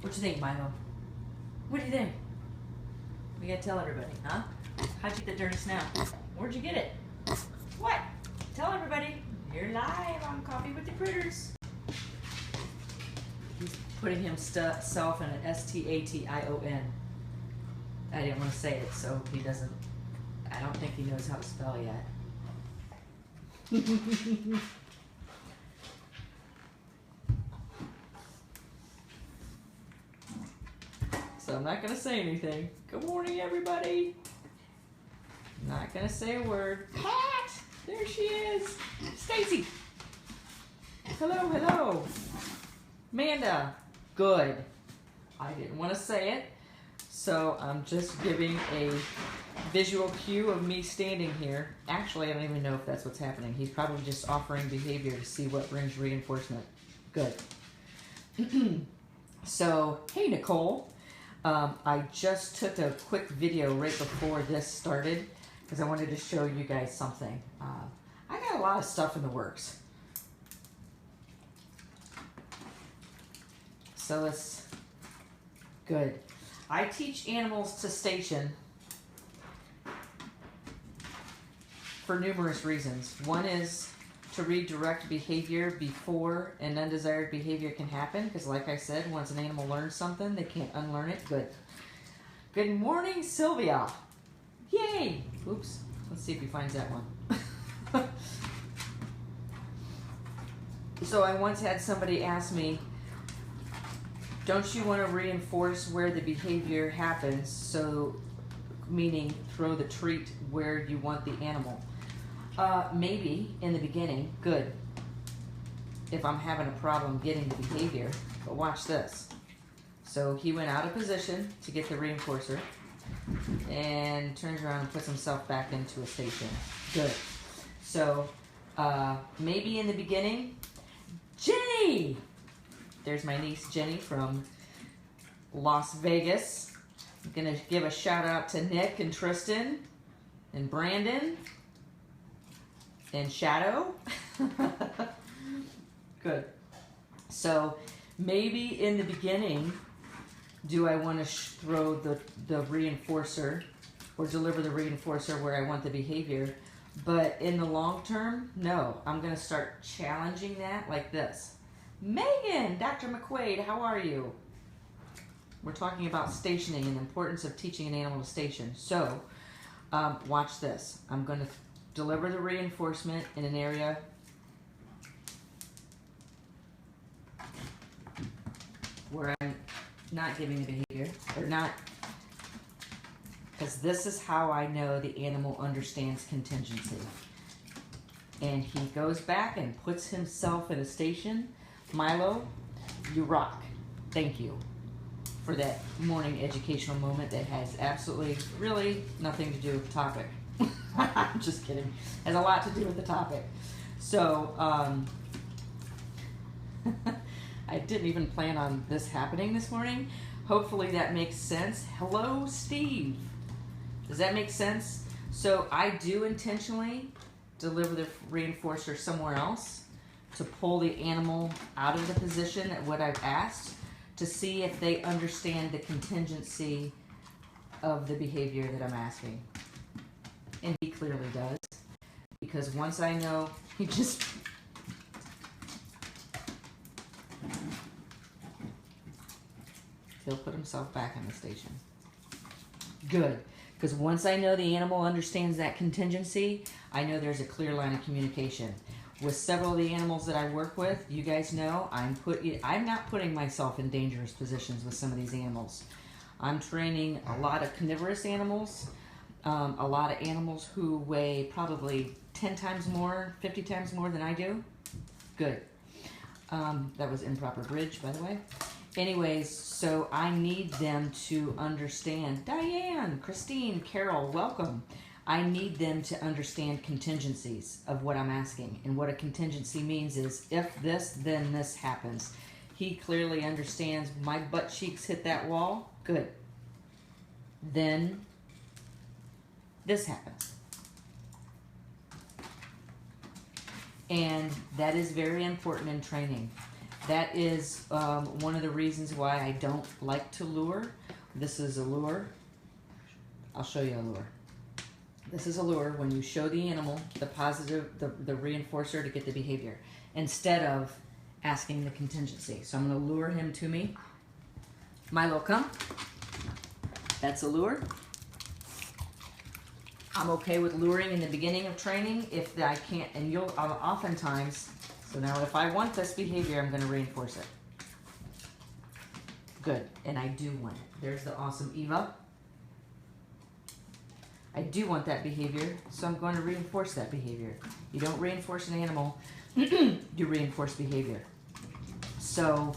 What you think, Milo? What do you think? We gotta tell everybody, huh? How'd you get the dirty snout? Where'd you get it? What? Tell everybody. You're live on Coffee with the Critters. He's putting himself in an S-T-A-T-I-O-N. I didn't want to say it, so he doesn't. I don't think he knows how to spell yet. So I'm not going to say anything. Good morning, everybody. Not going to say a word. Pat! There she is. Stacy. Hello, hello. Amanda. Good. I didn't want to say it, so I'm just giving a visual cue of me standing here. Actually, I don't even know if that's what's happening. He's probably just offering behavior to see what brings reinforcement. Good. So, hey, Nicole. I just took a quick video right before this started because I wanted to show you guys something. I got a lot of stuff in the works. So it's good. I teach animals to station for numerous reasons. One is to redirect behavior before an undesired behavior can happen, because like I said, once an animal learns something, they can't unlearn it. Good. Good morning, Sylvia. Yay! Oops. Let's see if he finds that one. So I once had somebody ask me, don't you want to reinforce where the behavior happens, so meaning throw the treat where you want the animal? Maybe in the beginning, good, if I'm having a problem getting the behavior, but watch this. So he went out of position to get the reinforcer and turns around and puts himself back into a station. Good. So maybe in the beginning, Jenny! There's my niece Jenny from Las Vegas. I'm gonna give a shout out to Nick and Tristan and Brandon and Shadow. Good. So maybe in the beginning, do I want to throw the reinforcer or deliver the reinforcer where I want the behavior? But in the long term, no. I'm going to start challenging that like this. Megan, Dr. McQuaid, how are you? We're talking about stationing and the importance of teaching an animal to station. So watch this. I'm going to deliver the reinforcement in an area where I'm not giving the behavior, or not, because this is how I know the animal understands contingency. And he goes back and puts himself in a station. Milo, you rock. Thank you for that morning educational moment that has absolutely, really nothing to do with the topic. I'm just kidding. Has a lot to do with the topic. So, I didn't even plan on this happening this morning. Hopefully that makes sense. Hello, Steve. Does that make sense? So I do intentionally deliver the reinforcer somewhere else to pull the animal out of the position at what I've asked, to see if they understand the contingency of the behavior that I'm asking. And he clearly does, because once I know, he just... he'll put himself back in the station. Good, because once I know the animal understands that contingency, I know there's a clear line of communication. With several of the animals that I work with, you guys know, I'm not putting myself in dangerous positions with some of these animals. I'm training a lot of carnivorous animals, a lot of animals who weigh probably 10 times more, 50 times more than I do. Good. That was improper bridge, by the way. Anyways, so I need them to understand. Diane, Christine, Carol, welcome. I need them to understand contingencies of what I'm asking. And what a contingency means is, if this, then this happens. He clearly understands my butt cheeks hit that wall. Good. Then this happens. And that is very important in training. That is one of the reasons why I don't like to lure. This is a lure. I'll show you a lure. This is a lure when you show the animal the positive, the reinforcer to get the behavior, instead of asking the contingency. So I'm going to lure him to me. Milo, come. That's a lure. I'm okay with luring in the beginning of training if I can't, and you'll oftentimes, so now if I want this behavior, I'm going to reinforce it. Good, and I do want it. There's the awesome Eva. I do want that behavior, so I'm going to reinforce that behavior. You don't reinforce an animal, you reinforce behavior. So,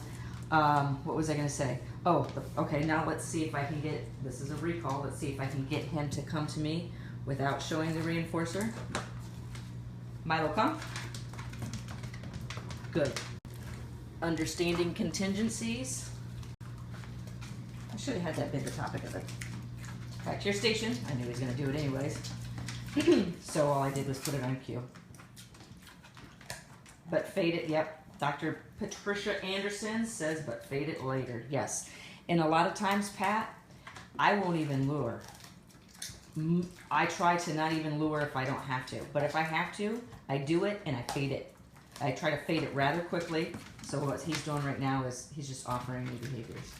what was I going to say? Oh, okay, now let's see if I can get, this is a recall, let's see if I can get him to come to me without showing the reinforcer. Milo, come. Good. Understanding contingencies. I should have had that been the topic of it. Back to your station. I knew he was going to do it anyways. So all I did was put it on cue. But fade it, yep. Dr. Patricia Anderson says, but fade it later. Yes. And a lot of times, Pat, I won't even lure. I try to not even lure if I don't have to. But if I have to, I do it and I fade it. I try to fade it rather quickly. So what he's doing right now is he's just offering me behaviors.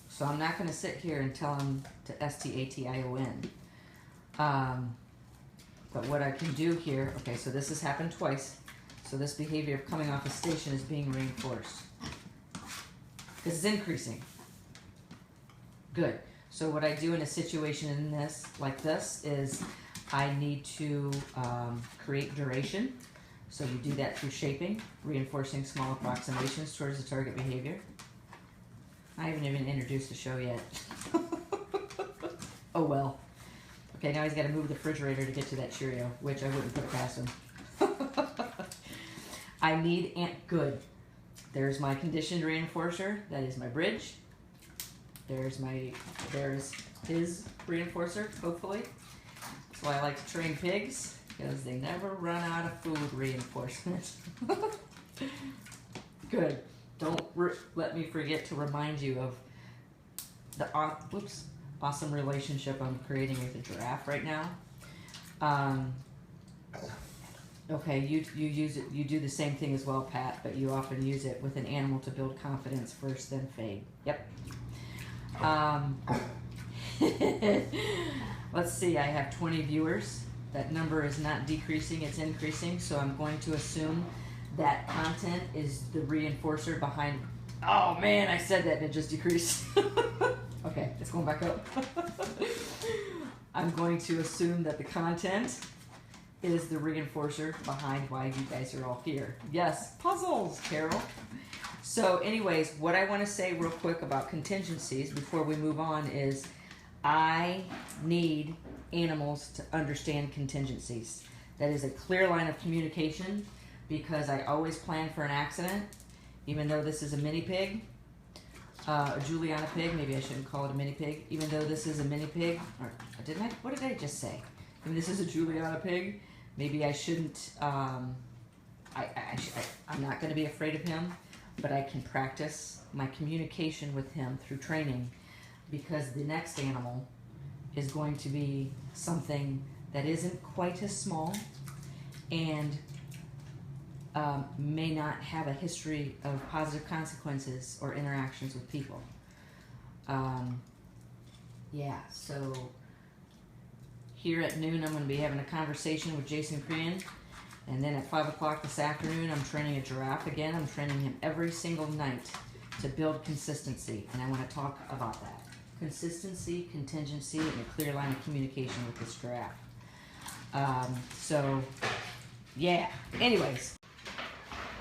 So I'm not going to sit here and tell him to S-T-A-T-I-O-N. But what I can do here, okay, so this has happened twice. So this behavior of coming off a station is being reinforced. This is increasing. Good. So what I do in a situation in this, like this, is I need to create duration. So you do that through shaping, reinforcing small approximations towards the target behavior. I haven't even introduced the show yet. Oh well. Okay, now he's got to move the refrigerator to get to that Cheerio, which I wouldn't put past him. I need good. There's my conditioned reinforcer. That is my bridge. There's his reinforcer, hopefully. That's why I like to train pigs, because they never run out of food reinforcement. Good. Don't let me forget to remind you of the awesome relationship I'm creating with the giraffe right now. Okay, you use it. You do the same thing as well, Pat, but you often use it with an animal to build confidence first, then fade. Yep. Let's see. I have 20 viewers. That number is not decreasing; it's increasing. So I'm going to assume that content is the reinforcer behind. Oh man, I said that and it just decreased. Okay, it's going back up. I'm going to assume that the content is the reinforcer behind why you guys are all here. Yes, puzzles, Carol. So anyways, what I want to say real quick about contingencies before we move on is I need animals to understand contingencies. That is a clear line of communication, because I always plan for an accident, even though this is a mini pig, a Juliana pig. Maybe I shouldn't call it a mini pig, even though this is a mini pig. Or didn't I? What did I just say? I mean, this is a Juliana pig. Maybe I shouldn't. I'm not going to be afraid of him, but I can practice my communication with him through training, because the next animal is going to be something that isn't quite as small and may not have a history of positive consequences or interactions with people. Yeah, so here at noon I'm going to be having a conversation with Jason Crean, and then at 5 o'clock this afternoon I'm training a giraffe again. I'm training him every single night to build consistency, and I want to talk about that. Consistency, contingency, and a clear line of communication with this giraffe. So, yeah. Anyways,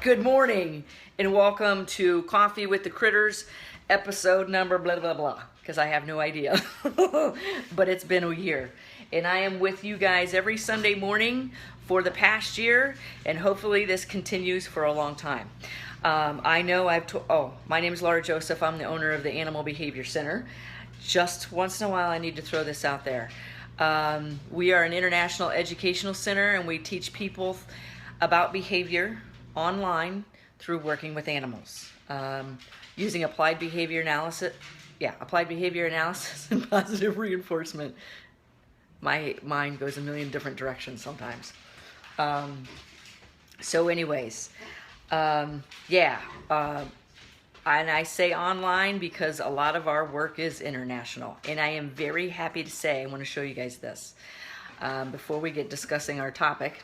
good morning, and welcome to Coffee with the Critters, episode number blah, blah, blah, because I have no idea. But it's been a year. And I am with you guys every Sunday morning for the past year, and hopefully this continues for a long time. I know my name is Laura Joseph. I'm the owner of the Animal Behavior Center. Just once in a while I need to throw this out there. We are an international educational center, and we teach people about behavior online through working with animals, using applied behavior analysis. Yeah, applied behavior analysis and positive reinforcement. My mind goes a million different directions sometimes. So anyways, yeah. And I say online because a lot of our work is international. And I am very happy to say, I want to show you guys this. Before we get discussing our topic.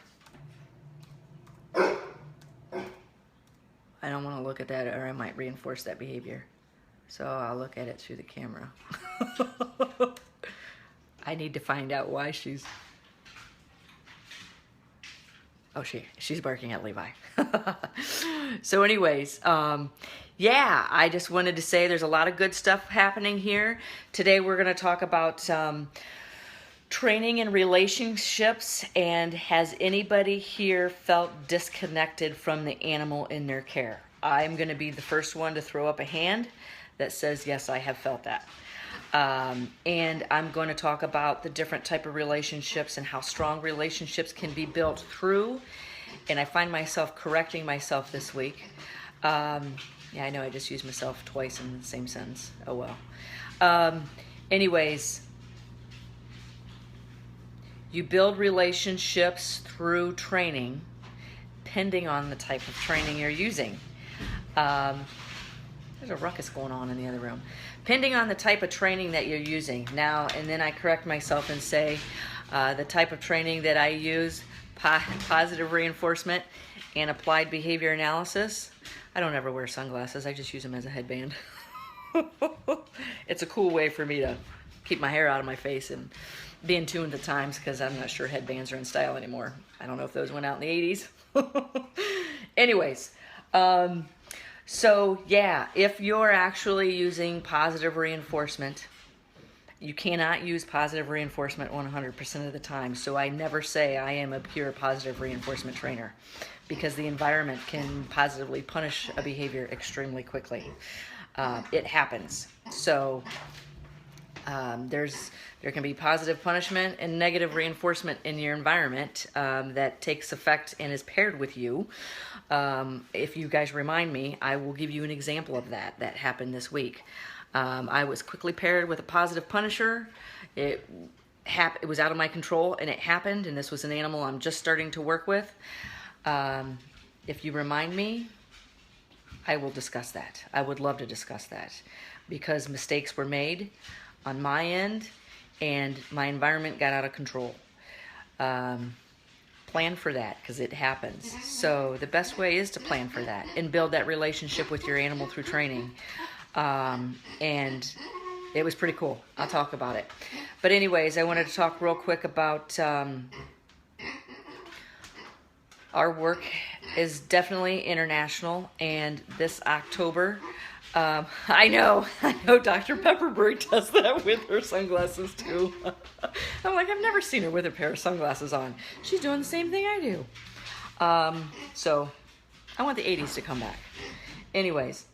I don't want to look at that or I might reinforce that behavior. So I'll look at it through the camera. I need to find out why she's... Oh, she's barking at Levi. So anyways, yeah, I just wanted to say there's a lot of good stuff happening here. Today we're going to talk about training and relationships, and has anybody here felt disconnected from the animal in their care? I'm going to be the first one to throw up a hand that says, yes, I have felt that. And I'm going to talk about the different type of relationships and how strong relationships can be built through. And I find myself correcting myself this week. Yeah, I know I just used myself twice in the same sentence. Oh well. Anyways, you build relationships through training, depending on the type of training you're using. There's a ruckus going on in the other room. Depending on the type of training that you're using. Now, and then I correct myself and say the type of training that I use, positive reinforcement and applied behavior analysis. I don't ever wear sunglasses. I just use them as a headband. It's a cool way for me to keep my hair out of my face and be in tune to times, because I'm not sure headbands are in style anymore. I don't know if those went out in the 80s. Anyways, so yeah, if you're actually using positive reinforcement, you cannot use positive reinforcement 100% of the time. So I never say I am a pure positive reinforcement trainer, because the environment can positively punish a behavior extremely quickly. It happens. So there can be positive punishment and negative reinforcement in your environment that takes effect and is paired with you. If you guys remind me, I will give you an example of that happened this week. I was quickly paired with a positive punisher. It was out of my control, and it happened, and this was an animal I'm just starting to work with. If you remind me, I will discuss that. I would love to discuss that, because mistakes were made on my end, and my environment got out of control. Plan for that, because it happens. So the best way is to plan for that and build that relationship with your animal through training. And it was pretty cool. I'll talk about it. But anyways, I wanted to talk real quick about our work is definitely international, and this October, I know Dr. Pepperberg does that with her sunglasses too. I'm like, I've never seen her with a pair of sunglasses on. She's doing the same thing I do. So I want the 80s to come back. Anyways,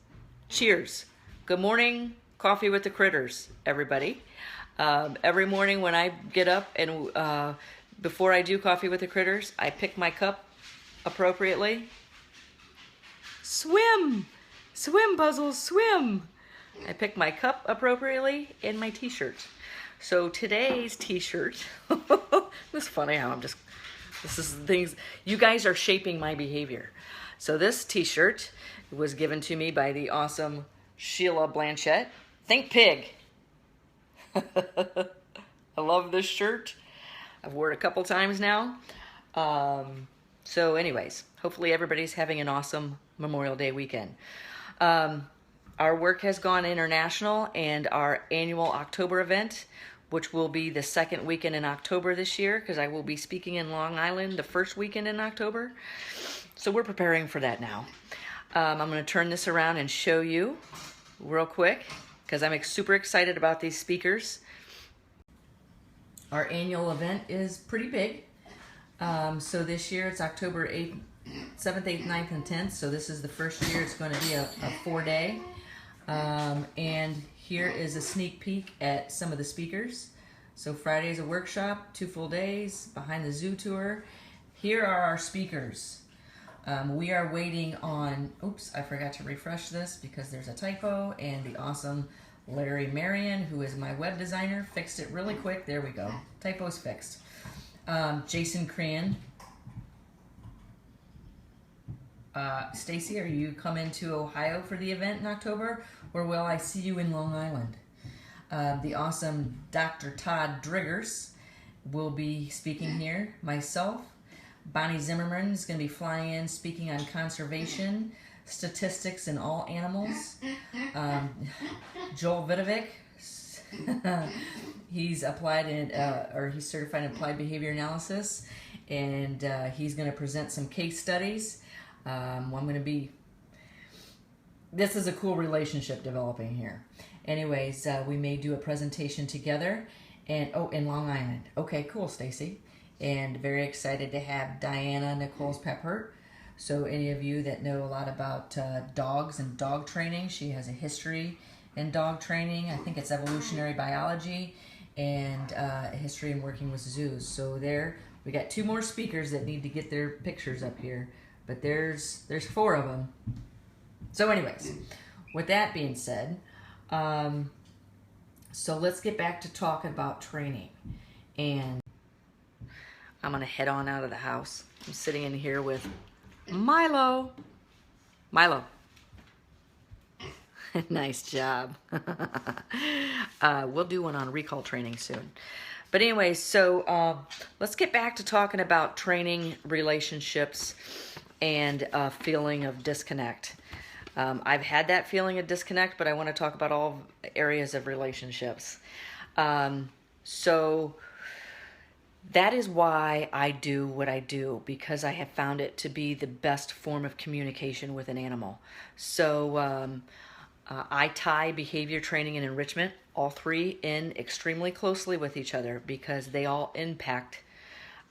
cheers. Good morning, coffee with the critters, everybody. Every morning when I get up and before I do coffee with the critters, I pick my cup appropriately. Swim! Swim, Puzzles, swim! I pick my cup appropriately and my t-shirt. So today's t-shirt, this is funny how this is things, you guys are shaping my behavior. So this t-shirt was given to me by the awesome Sheila Blanchette. Think pig. I love this shirt. I've worn it a couple times now. So anyways, hopefully everybody's having an awesome Memorial Day weekend. Our work has gone international, and our annual October event, which will be the second weekend in October this year, because I will be speaking in Long Island the first weekend in October. So we're preparing for that now. I'm going to turn this around and show you real quick, because I'm super excited about these speakers. Our annual event is pretty big. So this year it's October 8th, 7th, 8th, 9th, and 10th. So this is the first year. It's going to be a 4-day. And here is a sneak peek at some of the speakers. So Friday's a workshop, 2 full days, behind the zoo tour. Here are our speakers. We are waiting on, oops, I forgot to refresh this because there's a typo, and the awesome Larry Marion, who is my web designer, fixed it really quick. There we go. Typo's fixed. Jason Cran. Stacy, are you coming to Ohio for the event in October, or will I see you in Long Island? The awesome Dr. Todd Driggers will be speaking here. Myself, Bonnie Zimmerman is going to be flying in, speaking on conservation, statistics, and all animals. Joel Vidovic, he's applied in, or he's certified in applied behavior analysis, and he's going to present some case studies. I'm going to be. This is a cool relationship developing here. Anyways, we may do a presentation together, and in Long Island. Okay, cool, Stacy. And very excited to have Diana Nichols Peppert. So any of you that know a lot about dogs and dog training, she has a history in dog training. I think it's evolutionary biology and a history in working with zoos. So there, we got 2 more speakers that need to get their pictures up here, but there's 4 of them. So anyways, with that being said, so let's get back to talking about training. And I'm going to head on out of the house. I'm sitting in here with Milo. Milo. Nice job. We'll do one on recall training soon. But anyway, so let's get back to talking about training, relationships, and a feeling of disconnect. I've had that feeling of disconnect, but I want to talk about all areas of relationships. So that is why I do what I do, because I have found it to be the best form of communication with an animal. So I tie behavior training and enrichment, all 3, in extremely closely with each other because they all impact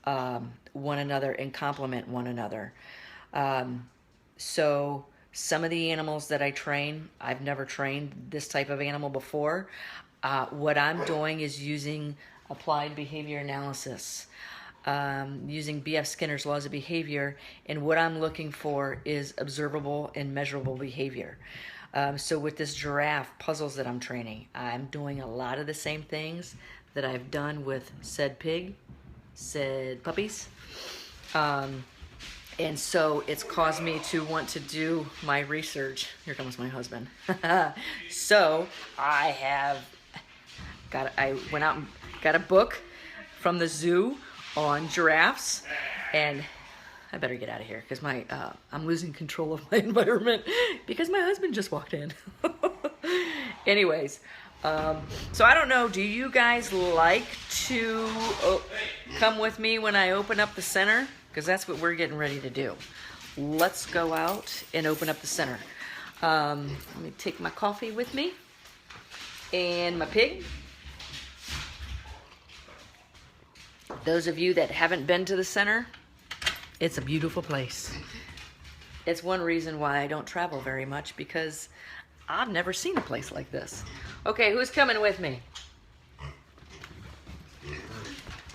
one another and complement one another. So some of the animals that I train, I've never trained this type of animal before. What I'm doing is using applied behavior analysis, using B.F. Skinner's laws of behavior, and what I'm looking for is observable and measurable behavior. So with this giraffe puzzles that I'm training, I'm doing a lot of the same things that I've done with said pig, said puppies. And so it's caused me to want to do my research. Here comes my husband. So I went out and got a book from the zoo on giraffes, and I better get out of here because I'm losing control of my environment because my husband just walked in. Anyways, so I don't know, do you guys like to come with me when I open up the center? Because that's what we're getting ready to do. Let's go out and open up the center. Let me take my coffee with me and my pig. Those of you that haven't been to the center, it's a beautiful place. It's one reason why I don't travel very much, because I've never seen a place like this. Okay, who's coming with me?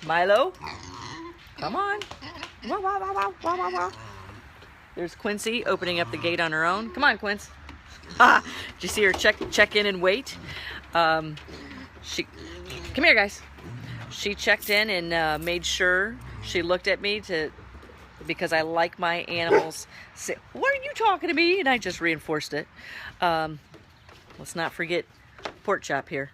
Milo? Come on. Wah, wah, wah, wah, wah, wah, wah. There's Quincy opening up the gate on her own. Come on, Quince. Did you see her check in and wait? Come here, guys. She checked in and made sure she looked at me because I like my animals. Say, "What are you talking to me?" And I just reinforced it. Let's not forget Pork Chop here.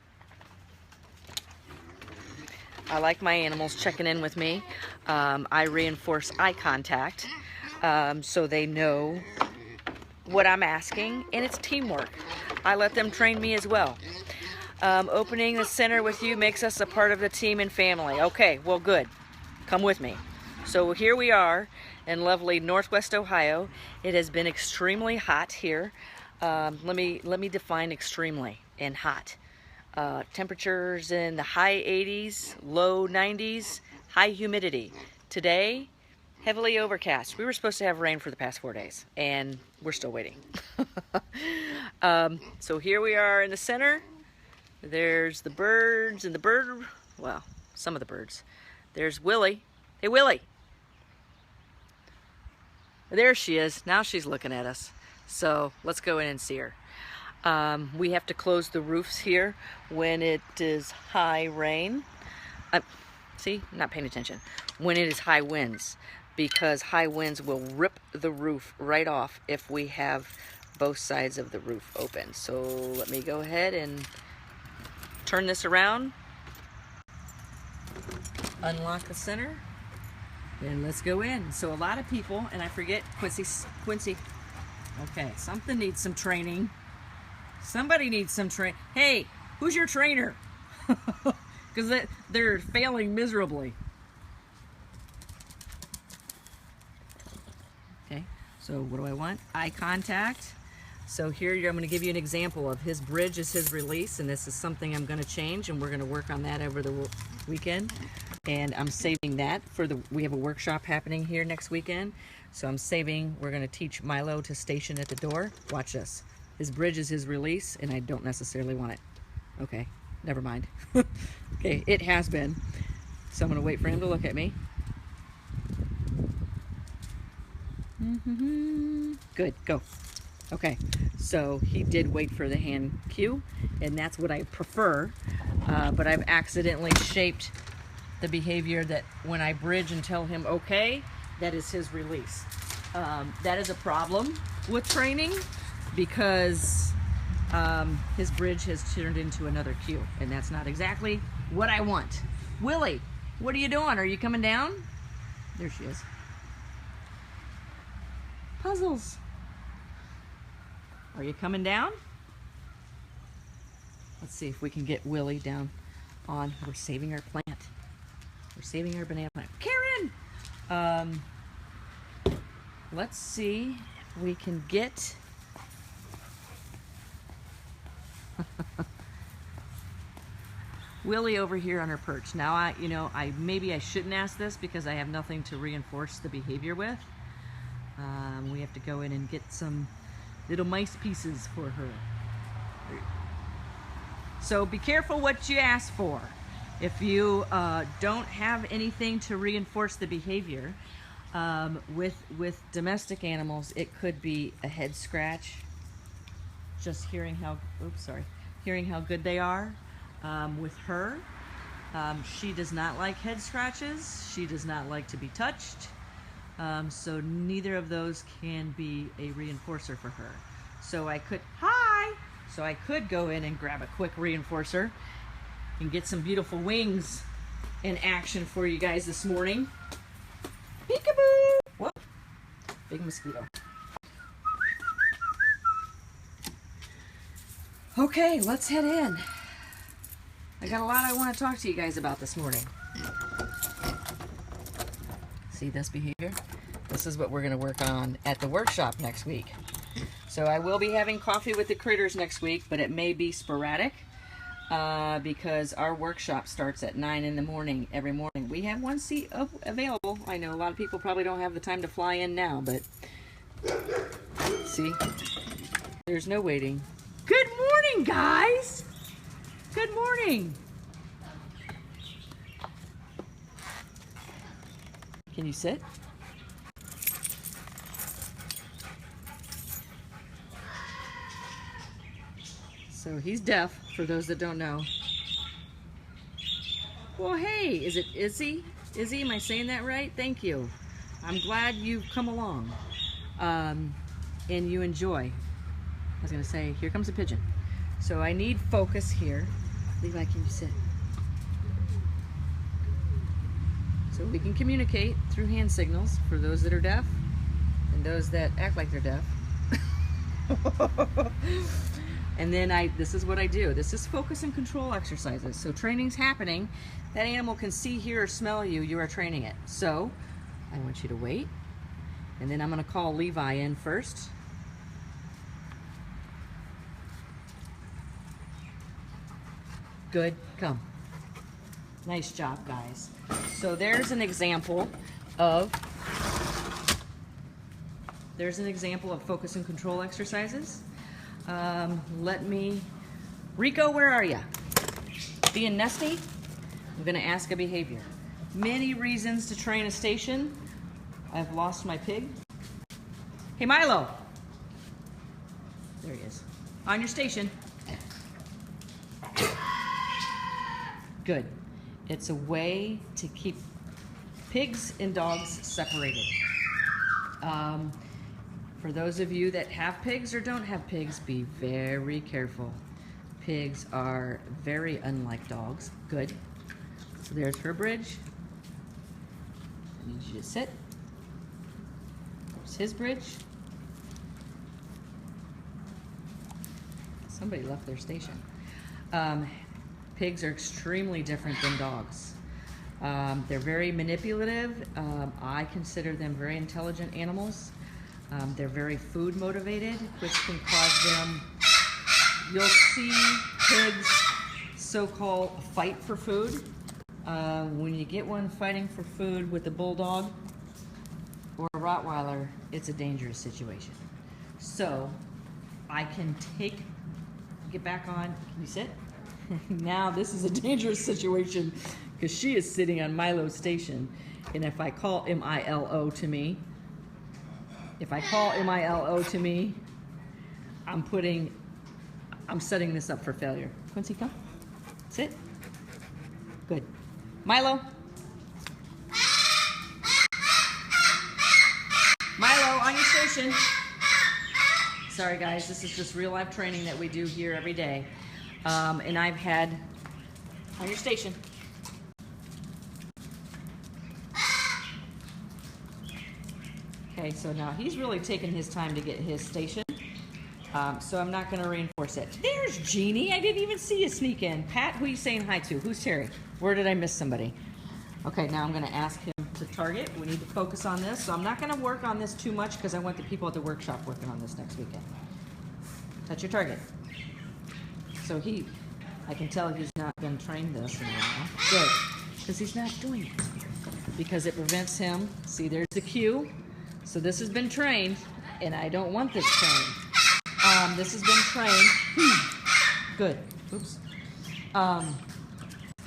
I like my animals checking in with me. I reinforce eye contact so they know what I'm asking, and it's teamwork. I let them train me as well. Opening the center with you makes us a part of the team and family. Okay, well, good. Come with me. So here we are in lovely Northwest Ohio. It has been extremely hot here. Let me define extremely and hot. Temperatures in the high 80s, low 90s, high humidity. Today, heavily overcast. We were supposed to have rain for the past 4 days, and we're still waiting. So here we are in the center. There's the birds and well, some of the birds. There's Willie. Hey, Willie. There she is. Now she's looking at us. So let's go in and see her. We have to close the roofs here when it is high rain. See, I'm not paying attention. When it is high winds, because high winds will rip the roof right off if we have both sides of the roof open. So let me go ahead and turn this around. Unlock the center. And let's go in. So a lot of people, and I forget Quincy. Okay, something needs some training. Somebody needs some train. Hey, who's your trainer? Because they're failing miserably. Okay, so what do I want? Eye contact. So here I'm going to give you an example of his bridge is his release, and this is something I'm going to change, and we're going to work on that over the weekend. And I'm saving that for we have a workshop happening here next weekend. So I'm saving, we're going to teach Milo to station at the door. Watch this. His bridge is his release, and I don't necessarily want it. Okay, never mind. Okay, it has been. So I'm going to wait for him to look at me. Good, go. Okay, so he did wait for the hand cue, and that's what I prefer. But I've accidentally shaped the behavior that when I bridge and tell him okay, that is his release. That is a problem with training because his bridge has turned into another cue, and that's not exactly what I want. Willie, what are you doing? Are you coming down? There she is. Puzzles. Are you coming down? Let's see if we can get Willie down on. We're saving our plant. We're saving our banana plant. Karen! Let's see if we can get Willie over here on her perch. Now, maybe I shouldn't ask this because I have nothing to reinforce the behavior with. We have to go in and get some little mice pieces for her. So be careful what you ask for. If you don't have anything to reinforce the behavior, with domestic animals, it could be a head scratch. Just hearing how good they are. With her, she does not like head scratches. She does not like to be touched. So neither of those can be a reinforcer for her. So I could go in and grab a quick reinforcer and get some beautiful wings in action for you guys this morning. Peekaboo! Whoop! Big mosquito. Okay, let's head in. I got a lot I want to talk to you guys about this morning. See this behavior? This is what we're going to work on at the workshop next week. So I will be having coffee with the critters next week, but it may be sporadic because our workshop starts at 9 in the morning every morning. We have one seat available. I know a lot of people probably don't have the time to fly in now, but see, there's no waiting. Good morning, guys. Good morning. Can you sit? So he's deaf, for those that don't know. Well, hey, is it Izzy? Izzy, am I saying that right? Thank you. I'm glad you've come along and you enjoy. I was going to say, here comes a pigeon. So I need focus here. Levi, can you sit? So we can communicate through hand signals for those that are deaf and those that act like they're deaf. And then this is what I do. This is focus and control exercises. So training's happening. That animal can see, hear, or smell you. You are training it. So I want you to wait. And then I'm going to call Levi in first. Good, come. Nice job, guys. So there's an example of focus and control exercises. Rico, where are you? Being nesty? I'm gonna ask a behavior. Many reasons to train a station. I've lost my pig. Hey, Milo. There he is. On your station. Good. It's a way to keep pigs and dogs separated. For those of you that have pigs or don't have pigs, be very careful. Pigs are very unlike dogs. Good. So there's her bridge. I need you to sit. There's his bridge. Somebody left their station. Pigs are extremely different than dogs. They're very manipulative. I consider them very intelligent animals. They're very food motivated, which can cause them, you'll see pigs so-called fight for food. When you get one fighting for food with a bulldog or a Rottweiler, it's a dangerous situation. So I can get back on, can you sit? Now this is a dangerous situation because she is sitting on Milo's station. And if I call M-I-L-O to me, I'm setting this up for failure. Quincy, come. Sit. Good. Milo. Milo, on your station. Sorry guys, this is just real life training that we do here every day. And I've had, on your station. Okay, so now he's really taken his time to get his station. So I'm not going to reinforce it. There's Jeannie. I didn't even see you sneak in. Pat, who are you saying hi to? Who's Terry? Where did I miss somebody? Okay, now I'm going to ask him to target. We need to focus on this. So I'm not going to work on this too much because I want the people at the workshop working on this next weekend. Touch your target. So I can tell he's not been trained this in a while. Good, because he's not doing it. Because it prevents him. See, there's the cue. So this has been trained, and I don't want this trained. This has been trained. Good. Oops.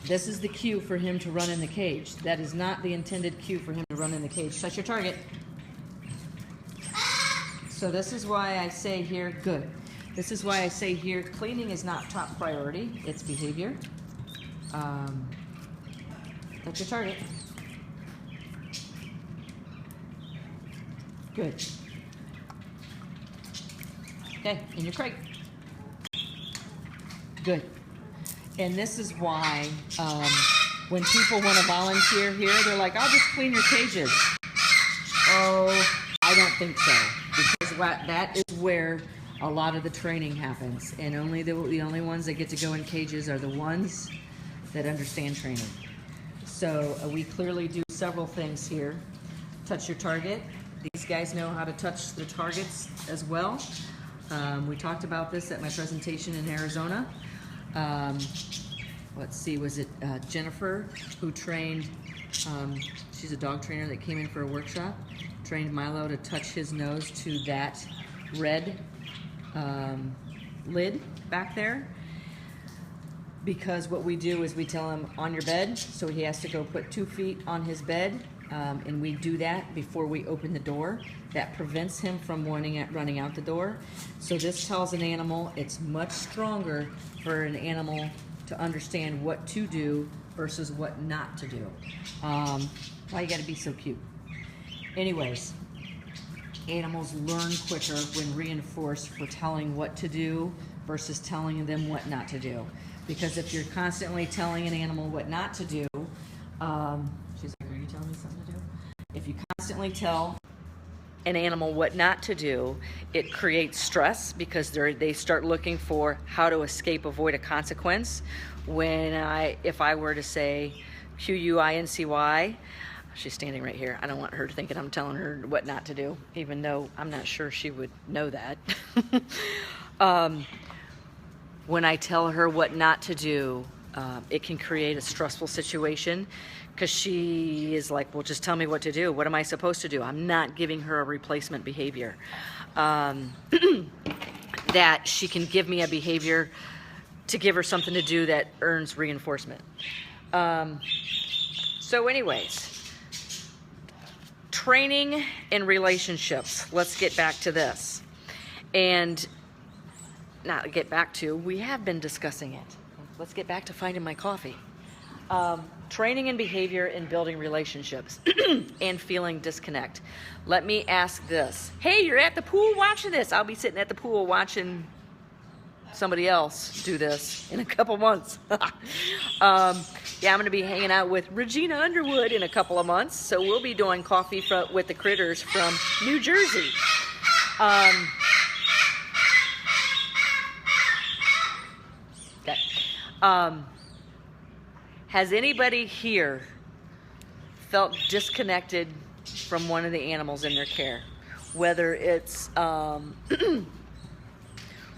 This is the cue for him to run in the cage. That is not the intended cue for him to run in the cage. Touch your target. So this is why I say here, good. This is why I say here, cleaning is not top priority. It's behavior. Touch your target. Good. Okay, in your crate. Good. And this is why when people want to volunteer here, they're like, I'll just clean your cages. Oh, I don't think so. Because that is where a lot of the training happens. And only the only ones that get to go in cages are the ones that understand training. So we clearly do several things here. Touch your target. These guys know how to touch their targets as well. We talked about this at my presentation in Arizona. Let's see, was it Jennifer who trained, she's a dog trainer that came in for a workshop, trained Milo to touch his nose to that red lid back there. Because what we do is we tell him on your bed, so he has to go put 2 feet on his bed, and we do that before we open the door. That prevents him from running out the door. So this tells an animal it's much stronger for an animal to understand what to do versus what not to do. Why you gotta be so cute? Anyways, animals learn quicker when reinforced for telling what to do versus telling them what not to do. Because if you're constantly telling an animal what not to do, she's like, are you telling me something to do? If you constantly tell an animal what not to do, it creates stress because they start looking for how to escape, avoid a consequence. If I were to say Q-U-I-N-C-Y, she's standing right here. I don't want her thinking I'm telling her what not to do, even though I'm not sure she would know that. When I tell her what not to do, it can create a stressful situation because she is like, well, just tell me what to do. What am I supposed to do? I'm not giving her a replacement behavior. That she can give me a behavior to give her something to do that earns reinforcement. So anyways, training and relationships. Let's get back to this. And not get back to, we have been discussing it. Let's get back to finding my coffee. Training and behavior in building relationships and feeling disconnect. Let me ask this. Hey, you're at the pool watching this. I'll be sitting at the pool watching somebody else do this in a couple months. Yeah, I'm going to be hanging out with Regina Underwood in a couple of months. So we'll be doing coffee with the critters from New Jersey. Okay. Has anybody here felt disconnected from one of the animals in their care? Whether it's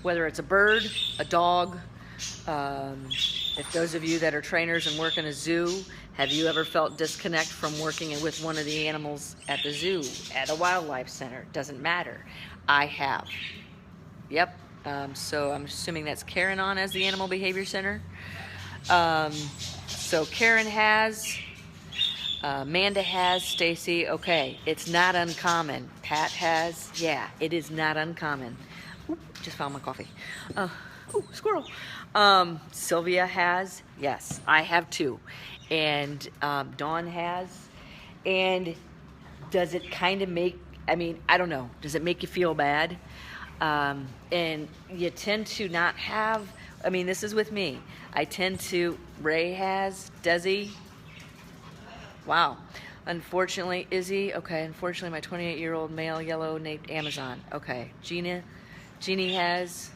whether it's a bird, a dog, if those of you that are trainers and work in a zoo, have you ever felt disconnect from working with one of the animals at the zoo, at a wildlife center? Doesn't matter. I have. Yep. So I'm assuming that's Karen on as the Animal Behavior Center. So Karen has, Amanda has, Stacy, okay, it's not uncommon. Pat has, yeah, it is not uncommon. Oop, just found my coffee. Ooh, squirrel. Sylvia has, yes, I have too. And Dawn has. And does it kind of make, I mean, I don't know, does it make you feel bad? And you tend to not have, I mean, this is with me. I tend to, Ray has, Desi, wow. Unfortunately, Izzy, okay, unfortunately my 28-year-old male yellow named Amazon. Okay, Jeannie has,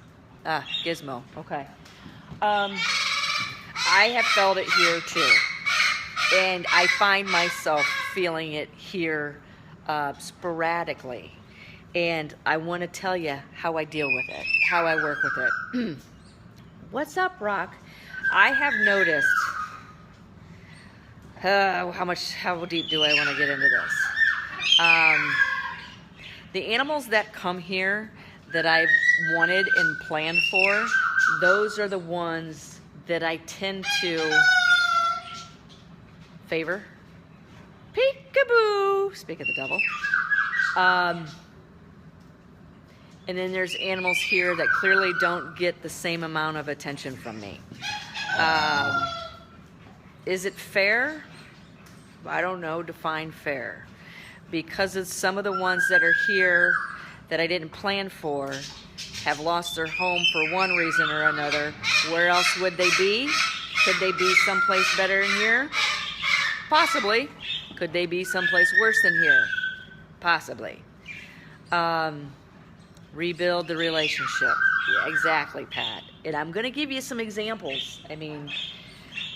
Gizmo, okay. I have felt it here too. And I find myself feeling it here sporadically. And I want to tell you how I deal with it, how I work with it. What's up, Rock? I have noticed, how deep do I want to get into this? The animals that come here that I've wanted and planned for, those are the ones that I tend to favor. Peekaboo! Speak of the devil. And then there's animals here that clearly don't get the same amount of attention from me. Is it fair? I don't know, define fair. Because of some of the ones that are here that I didn't plan for have lost their home for one reason or another. Where else would they be? Could they be someplace better than here? Possibly. Could they be someplace worse than here? Possibly. Rebuild the relationship. Yeah, exactly, Pat. And I'm going to give you some examples. I mean,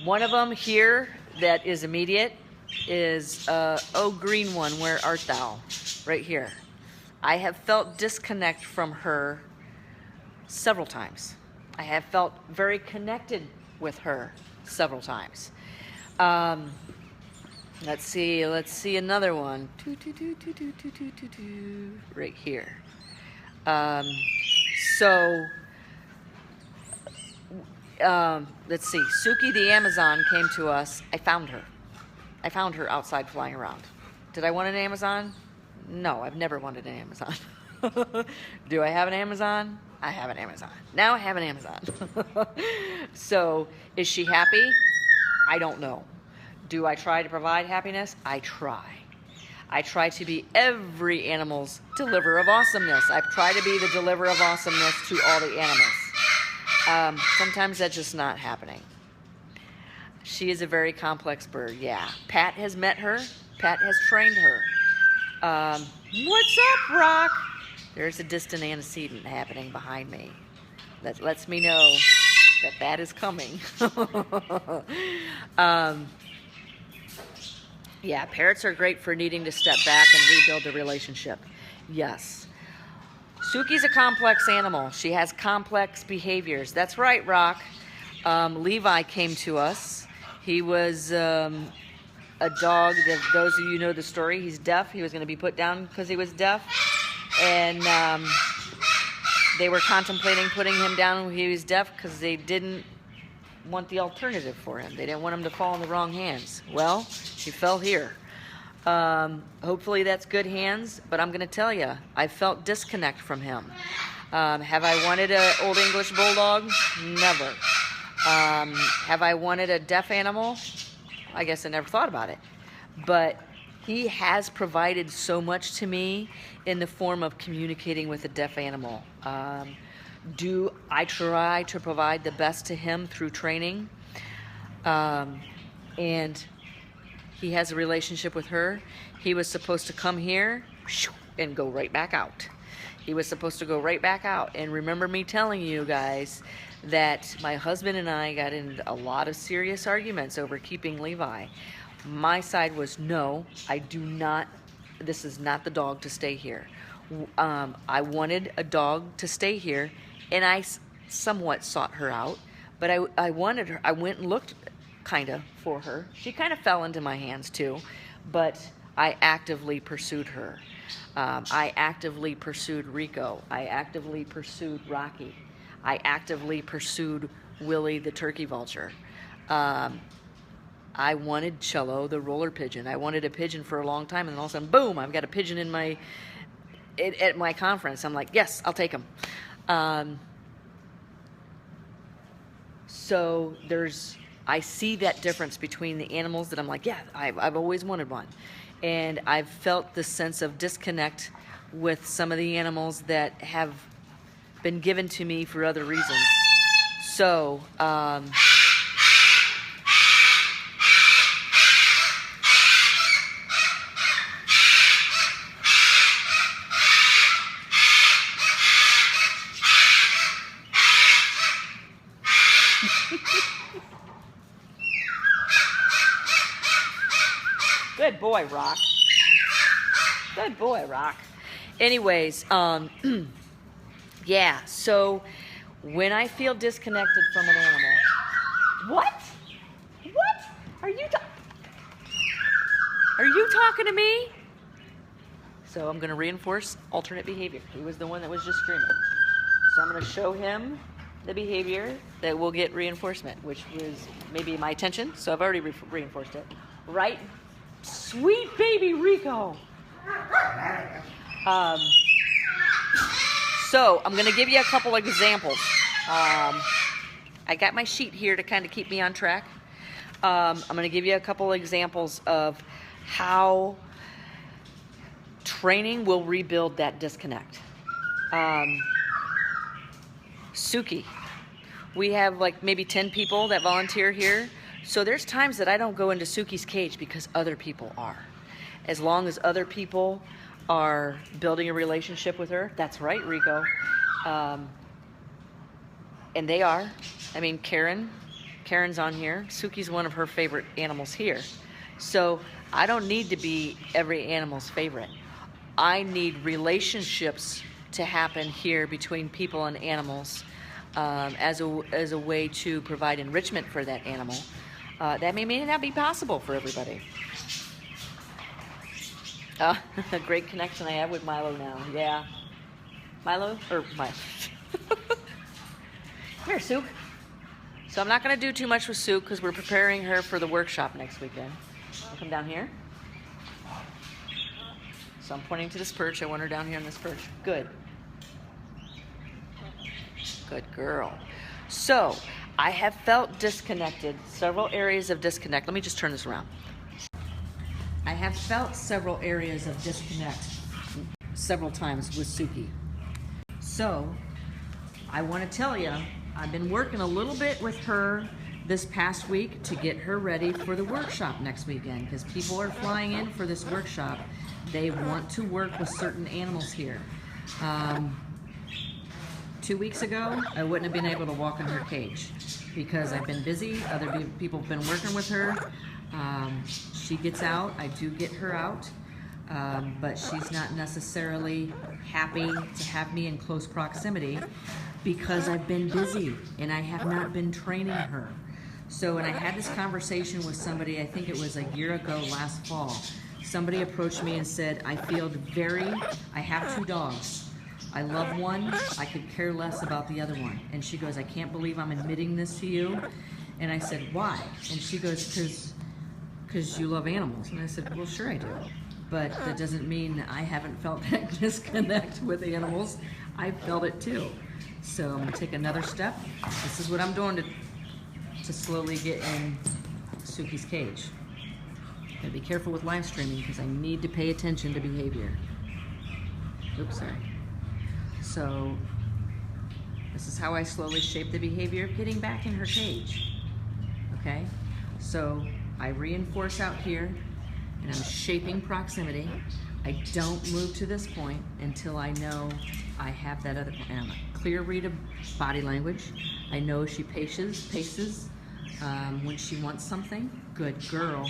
one of them here that is immediate is, oh, green one, where art thou? Right here. I have felt disconnect from her several times. I have felt very connected with her several times. Let's see another one. Right here. Let's see. Suki the Amazon came to us. I found her outside flying around. Did I want an Amazon? No, I've never wanted an Amazon. Do I have an Amazon? I have an Amazon. Now I have an Amazon. So, is she happy? I don't know. Do I try to provide happiness? I try. I try to be every animal's deliverer of awesomeness. I try to be the deliverer of awesomeness to all the animals. Sometimes that's just not happening. She is a very complex bird, yeah. Pat has met her. Pat has trained her. What's up, Rock? There's a distant antecedent happening behind me. That lets me know that that is coming. Yeah, parrots are great for needing to step back and rebuild the relationship. Yes. Suki's a complex animal. She has complex behaviors. That's right, Rock. Levi came to us. He was a dog that, those of you who know the story, he's deaf. He was going to be put down because he was deaf. And they were contemplating putting him down when he was deaf because they didn't want the alternative for him. They didn't want him to fall in the wrong hands. Well, he fell here. Hopefully that's good hands, but I'm going to tell you, I felt disconnect from him. Have I wanted an Old English Bulldog? Never. Have I wanted a deaf animal? I guess I never thought about it. But he has provided so much to me in the form of communicating with a deaf animal. Do I try to provide the best to him through training? And he has a relationship with her. He was supposed to come here and go right back out. He was supposed to go right back out. And remember me telling you guys that my husband and I got in a lot of serious arguments over keeping Levi. My side was, no, I do not, this is not the dog to stay here. I wanted a dog to stay here, and I somewhat sought her out, but I wanted her. I went and looked kind of for her. She kind of fell into my hands too, but I actively pursued her. I actively pursued Rico. I actively pursued Rocky. I actively pursued Willie the turkey vulture. I wanted Cello the roller pigeon. I wanted a pigeon for a long time, and then all of a sudden, boom, I've got a pigeon in my at my conference. I'm like, yes, I'll take him. So I see that difference between the animals that I'm like, yeah, I've always wanted one. And I've felt the sense of disconnect with some of the animals that have been given to me for other reasons. So, good boy, Rock. Good boy, Rock. Anyways, yeah, so when I feel disconnected from an animal, what? Are you talking to me? So I'm going to reinforce alternate behavior. He was the one that was just screaming. So I'm going to show him the behavior that will get reinforcement, which was maybe my attention. So I've already reinforced it. Right? Sweet baby Rico. So I'm going to give you a couple examples. I got my sheet here to kind of keep me on track. I'm going to give you a couple examples of how training will rebuild that disconnect. Suki. We have like maybe 10 people that volunteer here. So there's times that I don't go into Suki's cage because other people are. As long as other people are building a relationship with her, that's right, Rico. And they are. I mean, Karen's on here. Suki's one of her favorite animals here. So I don't need to be every animal's favorite. I need relationships to happen here between people and animals as a way to provide enrichment for that animal. That may not be possible for everybody. A great connection I have with Milo now. Yeah. Milo? Or Milo. Come here, Sue. So I'm not going to do too much with Sue because we're preparing her for the workshop next weekend. I'll come down here. So I'm pointing to this perch. I want her down here on this perch. Good. Good girl. So I have felt disconnected, several areas of disconnect. Let me just turn this around. I have felt several areas of disconnect several times with Suki. So I want to tell you, I've been working a little bit with her this past week to get her ready for the workshop next weekend because people are flying in for this workshop. They want to work with certain animals here. 2 weeks ago, I wouldn't have been able to walk in her cage because I've been busy. Other people have been working with her. She gets out. I do get her out, but she's not necessarily happy to have me in close proximity because I've been busy and I have not been training her. So when I had this conversation with somebody, I think it was a year ago last fall, somebody approached me and said, I have 2 dogs. I love one, I could care less about the other one. And she goes, I can't believe I'm admitting this to you. And I said, why? And she goes, because because you love animals. And I said, well, sure I do. But that doesn't mean that I haven't felt that disconnect with animals. I felt it too. So I'm gonna take another step. This is what I'm doing to slowly get in Suki's cage. Gotta be careful with live streaming because I need to pay attention to behavior. Oops, sorry. So this is how I slowly shape the behavior of getting back in her cage. Okay? So I reinforce out here and I'm shaping proximity. I don't move to this point until I know I have that other clear read of body language. I know she paces when she wants something. Good girl.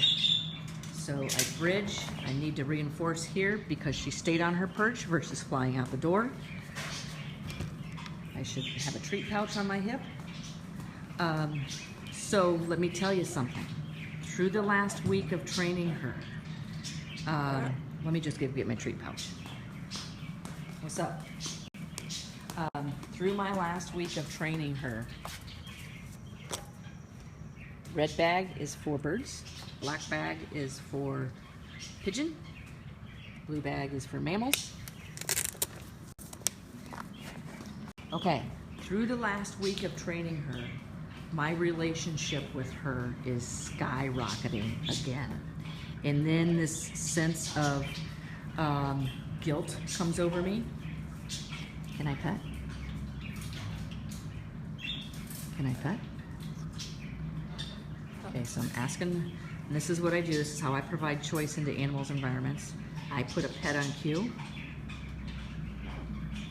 So I bridge. I need to reinforce here because she stayed on her perch versus flying out the door. I should have a treat pouch on my hip. So let me tell you something. Through the last week of training her, let me just get my treat pouch. What's up? Through my last week of training her, red bag is for birds, black bag is for pigeon, blue bag is for mammals. Okay, through the last week of training her, my relationship with her is skyrocketing again. And then this sense of guilt comes over me. Can I pet? Can I pet? Okay, so I'm asking, and this is what I do, this is how I provide choice into animals' environments. I put a pet on cue.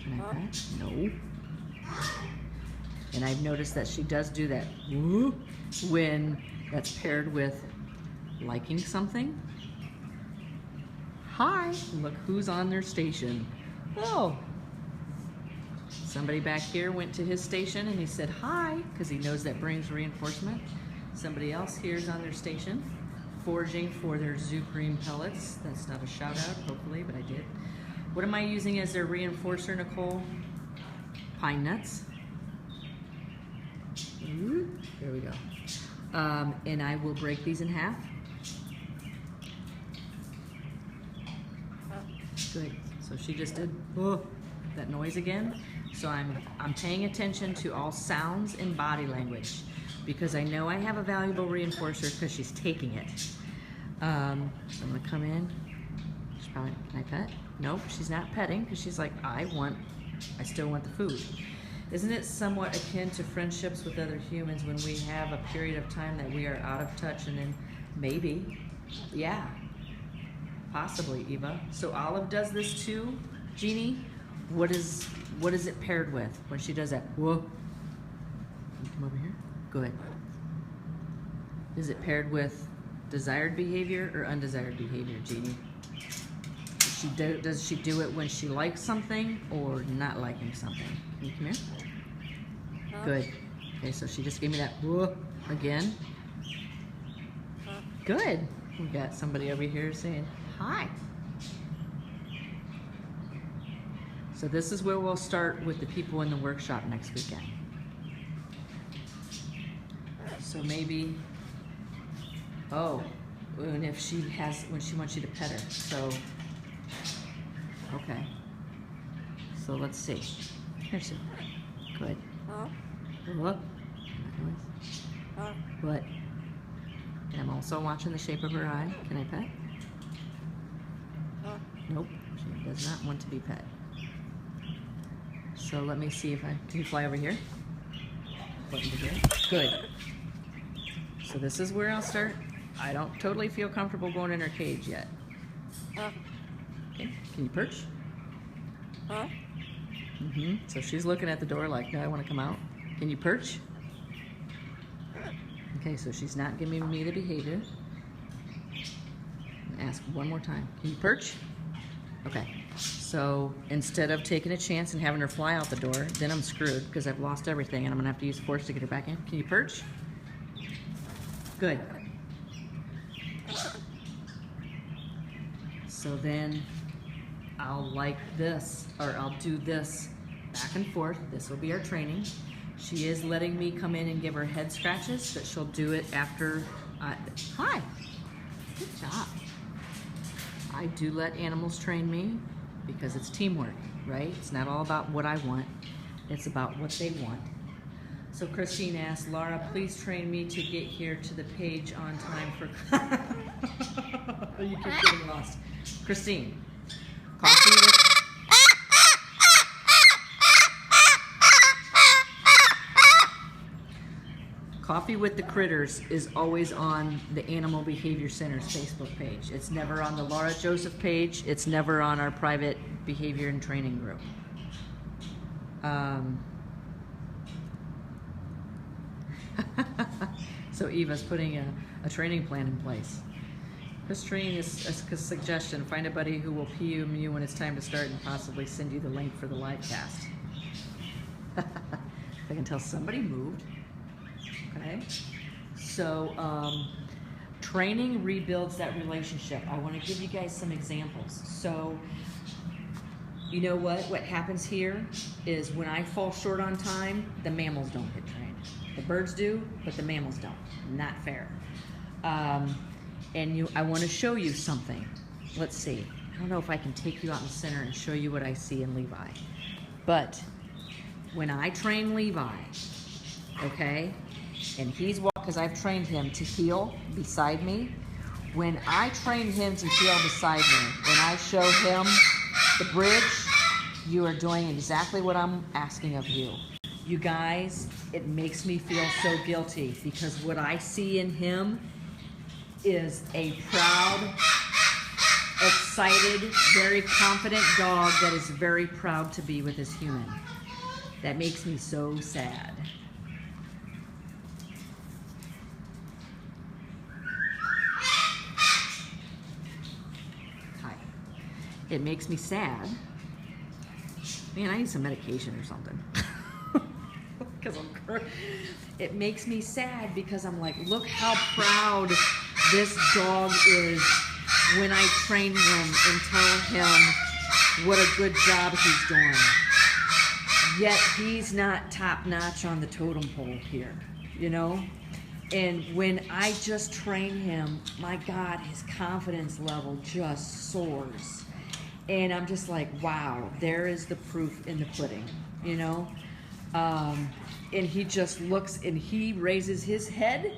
Can I pet? No. And I've noticed that she does do that when that's paired with liking something. Hi, look who's on their station. Oh, somebody back here went to his station and he said hi because he knows that brings reinforcement. Somebody else here is on their station foraging for their zoo cream pellets. That's not a shout out, hopefully, but I did. What am I using as their reinforcer, Nicole? Pine nuts. There we go. And I will break these in half. Good. So she just did that noise again. So I'm paying attention to all sounds and body language because I know I have a valuable reinforcer because she's taking it. So I'm gonna come in. She's probably, can I pet? Nope, she's not petting because she's like, I still want the food. Isn't it somewhat akin to friendships with other humans when we have a period of time that we are out of touch and then maybe, yeah, possibly, Eva. So Olive does this too, Jeannie. What is it paired with when she does that? Whoa. Can you come over here? Good. Is it paired with desired behavior or undesired behavior, Jeannie? Does she do it when she likes something or not liking something? Can you come here? Good. Okay, so she just gave me that whoa again. Good. We got somebody over here saying hi. So this is where we'll start with the people in the workshop next weekend. So maybe, and if she has, when she wants you to pet her. So, okay. So let's see. Here's some. Good. Look. What? And I'm also watching the shape of her eye. Can I pet? Nope. She does not want to be pet. So let me see if can you fly over here? Button to here. Good. So this is where I'll start. I don't totally feel comfortable going in her cage yet. Okay, can you perch? So she's looking at the door like, no, I want to come out. Can you perch? Okay, so she's not giving me the behavior. Ask one more time. Can you perch? Okay. So instead of taking a chance and having her fly out the door, then I'm screwed because I've lost everything and I'm gonna have to use force to get her back in. Can you perch? Good. So then I'll like this, or I'll do this back and forth. This will be our training. She is letting me come in and give her head scratches, but she'll do it after, hi. Good job. I do let animals train me because it's teamwork, right? It's not all about what I want. It's about what they want. So Christine asked, Laura, please train me to get here to the page on time for... You keep getting lost. Christine, coffee with... Coffee with the Critters is always on the Animal Behavior Center's Facebook page. It's never on the Laura Joseph page. It's never on our private behavior and training group. So Eva's putting a training plan in place. Christine is a suggestion. Find a buddy who will PM you when it's time to start and possibly send you the link for the live cast. I can tell somebody moved. Okay, so training rebuilds that relationship. I want to give you guys some examples. So, you know what happens here is when I fall short on time, the mammals don't get trained. The birds do, but the mammals don't. Not fair. And I want to show you something. Let's see. I don't know if I can take you out in the center and show you what I see in Levi. But when I train Levi, okay, and he's walking, because I've trained him to heel beside me. When I train him to heel beside me, when I show him the bridge, you are doing exactly what I'm asking of you. You guys, it makes me feel so guilty because what I see in him is a proud, excited, very confident dog that is very proud to be with his human. That makes me so sad. It makes me sad. Man, I need some medication or something. It makes me sad because I'm like, look how proud this dog is when I train him and tell him what a good job he's doing. Yet he's not top notch on the totem pole here, you know? And when I just train him, my God, his confidence level just soars. And I'm just like, wow, there is the proof in the pudding, you know? And he just looks and he raises his head,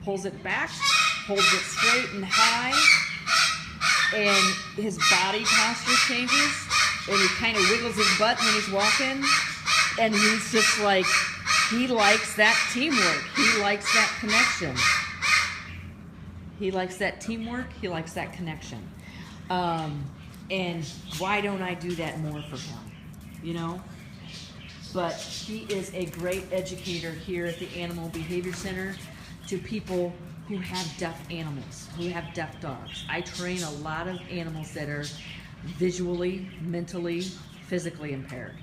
pulls it back, holds it straight and high, and his body posture changes, and he kind of wiggles his butt when he's walking, and he's just like, he likes that teamwork. He likes that connection. He likes that teamwork. He likes that connection. And why don't I do that more for him, you know? But he is a great educator here at the Animal Behavior Center to people who have deaf animals, who have deaf dogs. I train a lot of animals that are visually, mentally, physically impaired.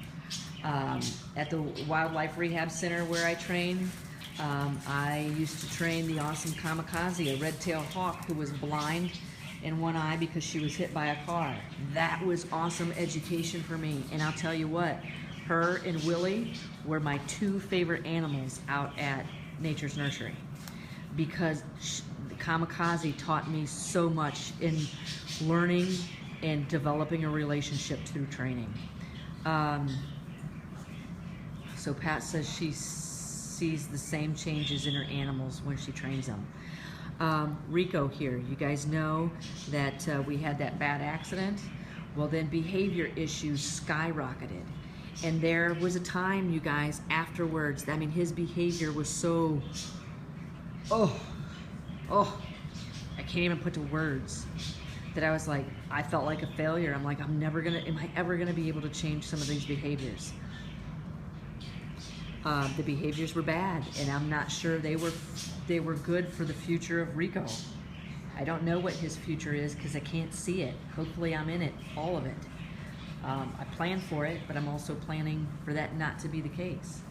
At the Wildlife Rehab Center where I train, I used to train the awesome Kamikaze, a red-tailed hawk who was blind in one eye because she was hit by a car. That was awesome education for me. And I'll tell you what, her and Willie were my two favorite animals out at Nature's Nursery because the Kamikaze taught me so much in learning and developing a relationship through training. So Pat says she sees the same changes in her animals when she trains them. Rico here, you guys know that we had that bad accident. Well, then behavior issues skyrocketed. And there was a time, you guys, afterwards, I mean, his behavior was so, I can't even put to words, that I was like, I felt like a failure. I'm like, am I ever gonna be able to change some of these behaviors? The behaviors were bad, and I'm not sure they were good for the future of Rico. I don't know what his future is because I can't see it. Hopefully I'm in it, all of it. I plan for it, but I'm also planning for that not to be the case.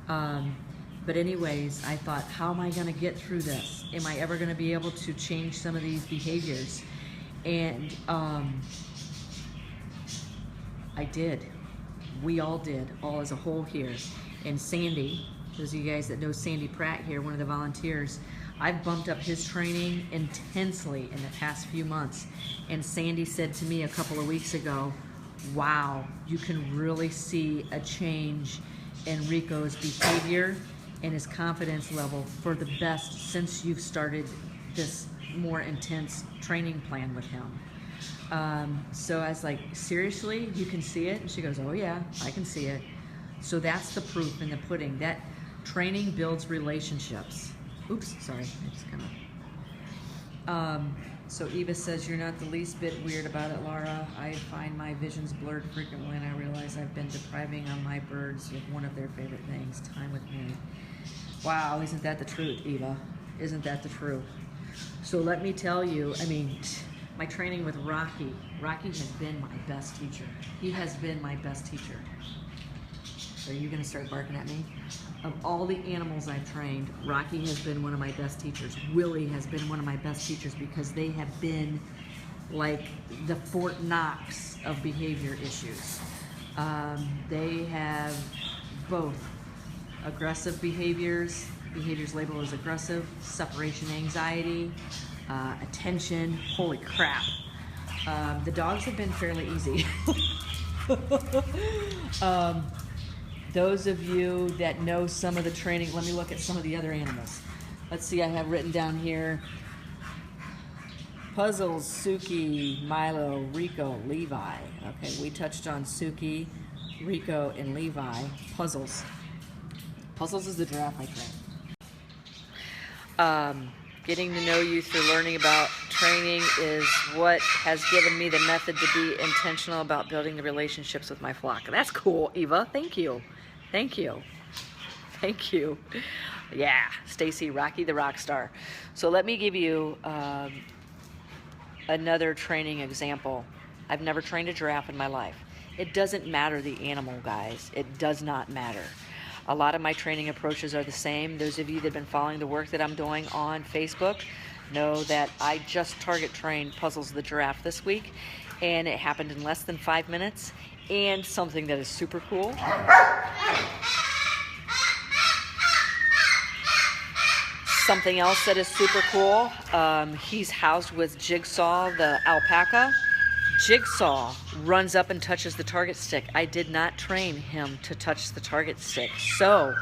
But anyways, I thought, how am I gonna get through this? Am I ever gonna be able to change some of these behaviors? And I did. We all did, all as a whole here. And Sandy, those of you guys that know Sandy Pratt here, one of the volunteers, I've bumped up his training intensely in the past few months. And Sandy said to me a couple of weeks ago, wow, you can really see a change in Rico's behavior and his confidence level for the best since you've started this more intense training plan with him. So I was like, seriously, you can see it? And she goes, oh yeah, I can see it. So that's the proof in the pudding. That training builds relationships. Oops, sorry, I just kind of. So Eva says, you're not the least bit weird about it, Laura. I find my visions blurred frequently and I realize I've been depriving on my birds of one of their favorite things, time with me. Wow, isn't that the truth, Eva? Isn't that the truth? So let me tell you, I mean, my training with Rocky has been my best teacher. He has been my best teacher. Are you gonna start barking at me? Of all the animals I've trained, Rocky has been one of my best teachers. Willie has been one of my best teachers because they have been like the Fort Knox of behavior issues. They have both aggressive behaviors labeled as aggressive, separation anxiety, attention, holy crap. The dogs have been fairly easy. Those of you that know some of the training, let me look at some of the other animals. Let's see, I have written down here, Puzzles, Suki, Milo, Rico, Levi. Okay, we touched on Suki, Rico, and Levi. Puzzles. Puzzles is the giraffe I train. Getting to know you through learning about training is what has given me the method to be intentional about building the relationships with my flock. That's cool, Eva. Thank you. Thank you. Thank you. Yeah, Stacy, Rocky the rock star. So let me give you another training example. I've never trained a giraffe in my life. It doesn't matter the animal, guys. It does not matter. A lot of my training approaches are the same. Those of you that have been following the work that I'm doing on Facebook know that I just target trained Puzzles the giraffe this week, and it happened in less than 5 minutes. And something that is super cool. Something else that is super cool. He's housed with Jigsaw, the alpaca. Jigsaw runs up and touches the target stick. I did not train him to touch the target stick. So,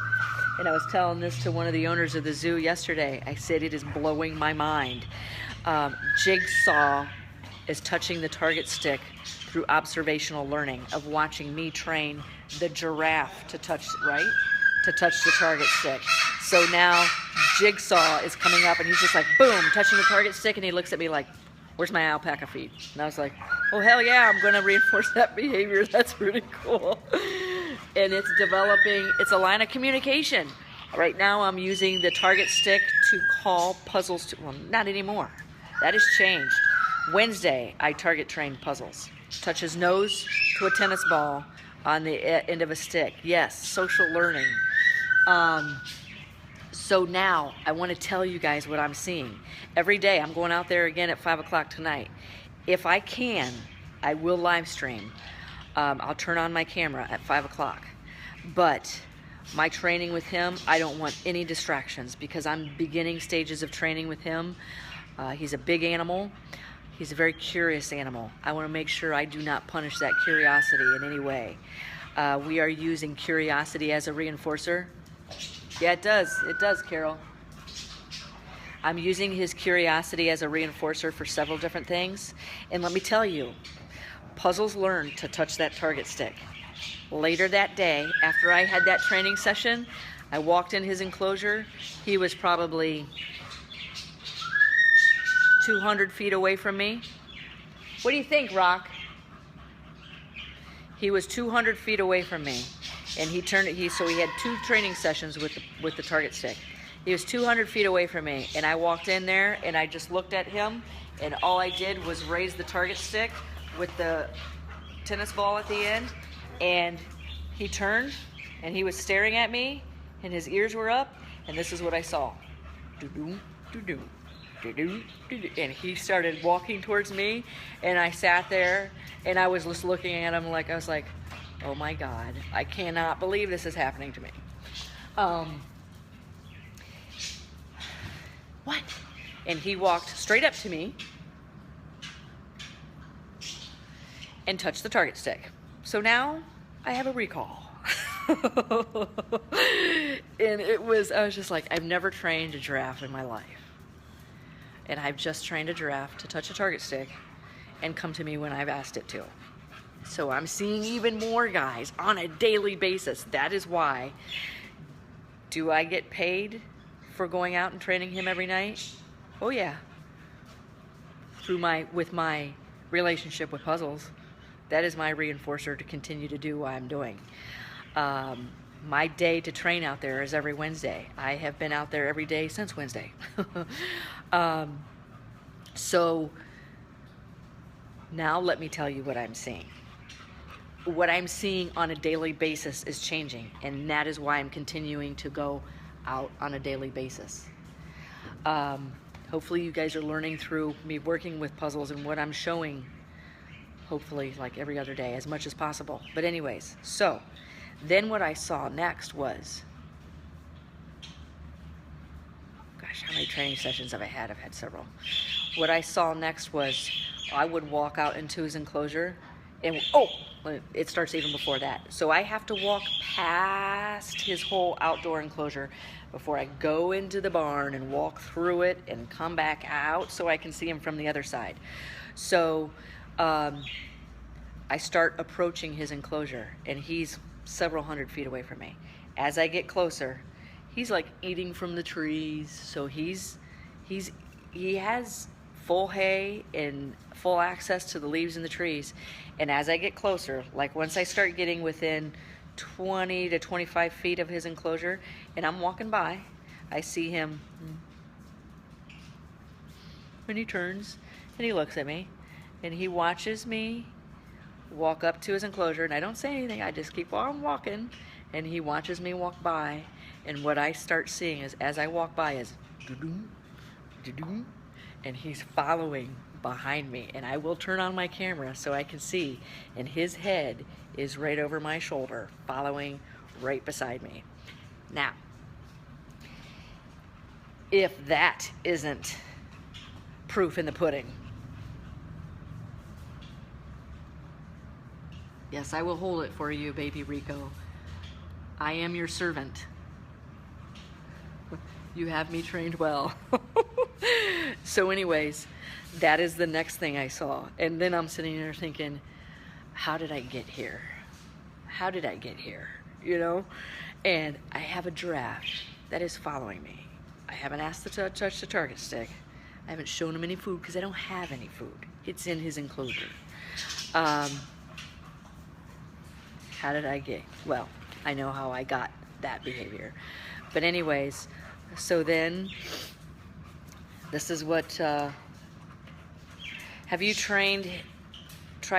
and I was telling this to one of the owners of the zoo yesterday, I said it is blowing my mind. Jigsaw is touching the target stick through observational learning of watching me train the giraffe to touch, right? To touch the target stick. So now Jigsaw is coming up and he's just like, boom, touching the target stick, and he looks at me like, where's my alpaca feed? And I was like, oh, hell yeah, I'm gonna reinforce that behavior. That's really cool. And it's developing, it's a line of communication. Right now I'm using the target stick to call Puzzles to, well, not anymore. That has changed. Wednesday, I target trained Puzzles. Touch his nose to a tennis ball on the end of a stick. Yes, social learning. So now I want to tell you guys what I'm seeing. Every day, I'm going out there again at 5 o'clock tonight. If I can, I will live stream. I'll turn on my camera at 5 o'clock. But my training with him, I don't want any distractions because I'm beginning stages of training with him. He's a big animal. He's a very curious animal. I want to make sure I do not punish that curiosity in any way. We are using curiosity as a reinforcer. Yeah, it does. It does, Carol. I'm using his curiosity as a reinforcer for several different things. And let me tell you, Puzzles learned to touch that target stick. Later that day, after I had that training session, I walked in his enclosure. He was probably 200 feet away from me. What do you think, Rock? He was 200 feet away from me, and so he had 2 training sessions with the target stick. He was 200 feet away from me, and I walked in there and I just looked at him, and all I did was raise the target stick with the tennis ball at the end, and he turned and he was staring at me, and his ears were up, and this is what I saw. Do-do, do-do. And he started walking towards me, and I sat there and I was just looking at him like, I was like, oh my God, I cannot believe this is happening to me. what? And he walked straight up to me and touched the target stick. So now I have a recall. And I was just like, I've never trained a giraffe in my life. And I've just trained a giraffe to touch a target stick and come to me when I've asked it to. So I'm seeing even more guys on a daily basis. That is why. Do I get paid for going out and training him every night? Oh yeah. With my relationship with puzzles. That is my reinforcer to continue to do what I'm doing. My day to train out there is every Wednesday. I have been out there every day since Wednesday. So now let me tell you what I'm seeing. What I'm seeing on a daily basis is changing, and that is why I'm continuing to go out on a daily basis. Hopefully you guys are learning through me working with puzzles and what I'm showing, hopefully like every other day as much as possible. But anyways, so then what I saw next was, gosh, how many training sessions have I had? I've had several. What I saw next was I would walk out into his enclosure and, oh, it starts even before that. So I have to walk past his whole outdoor enclosure before I go into the barn and walk through it and come back out so I can see him from the other side. So I start approaching his enclosure, and he's several hundred feet away from me. As I get closer, he's like eating from the trees. So he has full hay and full access to the leaves in the trees. And as I get closer, like once I start getting within 20 to 25 feet of his enclosure and I'm walking by, I see him when he turns and he looks at me and he watches me walk up to his enclosure, and I don't say anything, I just keep on walking, and he watches me walk by, and what I start seeing is as I walk by is doo-doo, doo-doo, and he's following behind me, and I will turn on my camera so I can see, and his head is right over my shoulder following right beside me. Now, if that isn't proof in the pudding, yes, I will hold it for you, baby Rico. I am your servant. You have me trained well. So anyways, that is the next thing I saw. And then I'm sitting there thinking, how did I get here? How did I get here? You know? And I have a giraffe that is following me. I haven't asked to touch the target stick. I haven't shown him any food because I don't have any food. It's in his enclosure. How did I get? Well, I know how I got that behavior. But anyways, so then, this is what, have you tried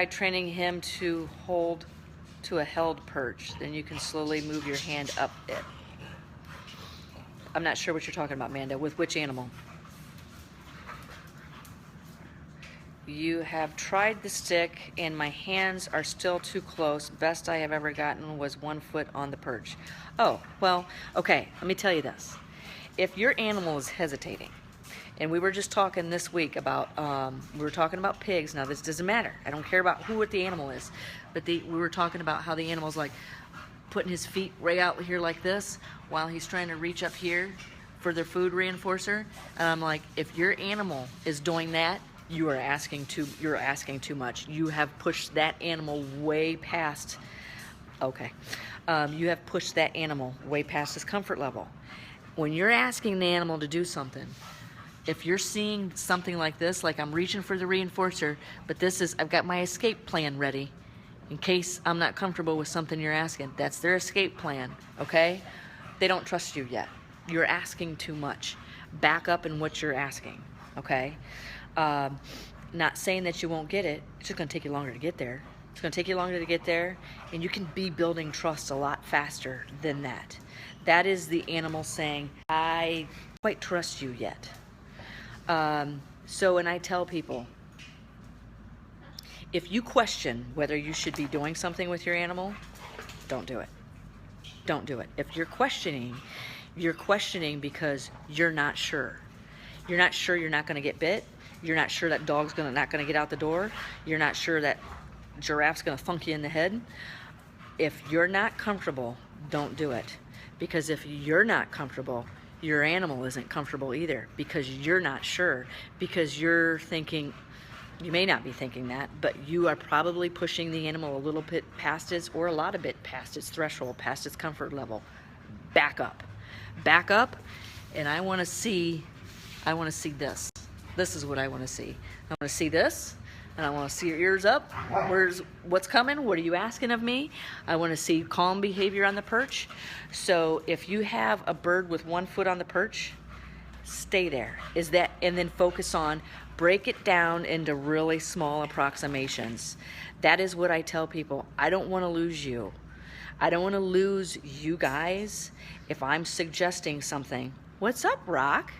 training him to hold to a held perch? Then you can slowly move your hand up it. I'm not sure what you're talking about, Amanda. With which animal? You have tried the stick and my hands are still too close. Best I have ever gotten was 1 foot on the perch. Oh, well, okay, let me tell you this. If your animal is hesitating, and we were just talking this week about, we were talking about pigs. Now this doesn't matter. I don't care about who the animal is, but we were talking about how the animal's like putting his feet right out here like this while he's trying to reach up here for their food reinforcer. And I'm like, if your animal is doing that, you're asking too much. You have pushed that animal way past, okay. You have pushed that animal way past his comfort level. When you're asking the animal to do something, if you're seeing something like this, like I'm reaching for the reinforcer, but I've got my escape plan ready in case I'm not comfortable with something you're asking. That's their escape plan, okay? They don't trust you yet. You're asking too much. Back up in what you're asking, okay? Not saying that you won't get it. It's just going to take you longer to get there. It's going to take you longer to get there, and you can be building trust a lot faster than that. That is the animal saying, I don't quite trust you yet. So, and I tell people, if you question whether you should be doing something with your animal, don't do it. Don't do it. If you're questioning because you're not sure. You're not sure you're not going to get bit. You're not sure that dog's not going to get out the door. You're not sure that giraffe's going to thunk you in the head. If you're not comfortable, don't do it. Because if you're not comfortable, your animal isn't comfortable either, because you're not sure, because you're thinking, you may not be thinking that, but you are probably pushing the animal a little bit past its, or a lot of bit past its threshold, past its comfort level. Back up. Back up, and I want to see this. This is what I want to see. I want to see this, and I want to see your ears up. What's coming? What are you asking of me? I want to see calm behavior on the perch. So if you have a bird with one foot on the perch, stay there. And then focus on, break it down into really small approximations. That is what I tell people. I don't want to lose you. I don't want to lose you guys if I'm suggesting something. What's up, Rock?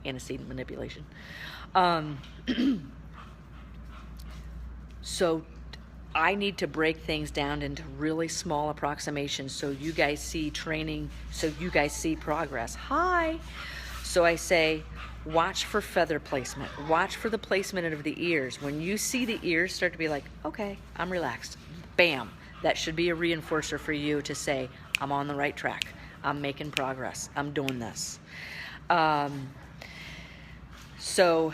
Antecedent manipulation. So I need to break things down into really small approximations so you guys see training, so you guys see progress. Hi. So I say, watch for feather placement. Watch for the placement of the ears. When you see the ears start to be like, okay, I'm relaxed. Bam. That should be a reinforcer for you to say, I'm on the right track. I'm making progress. I'm doing this. So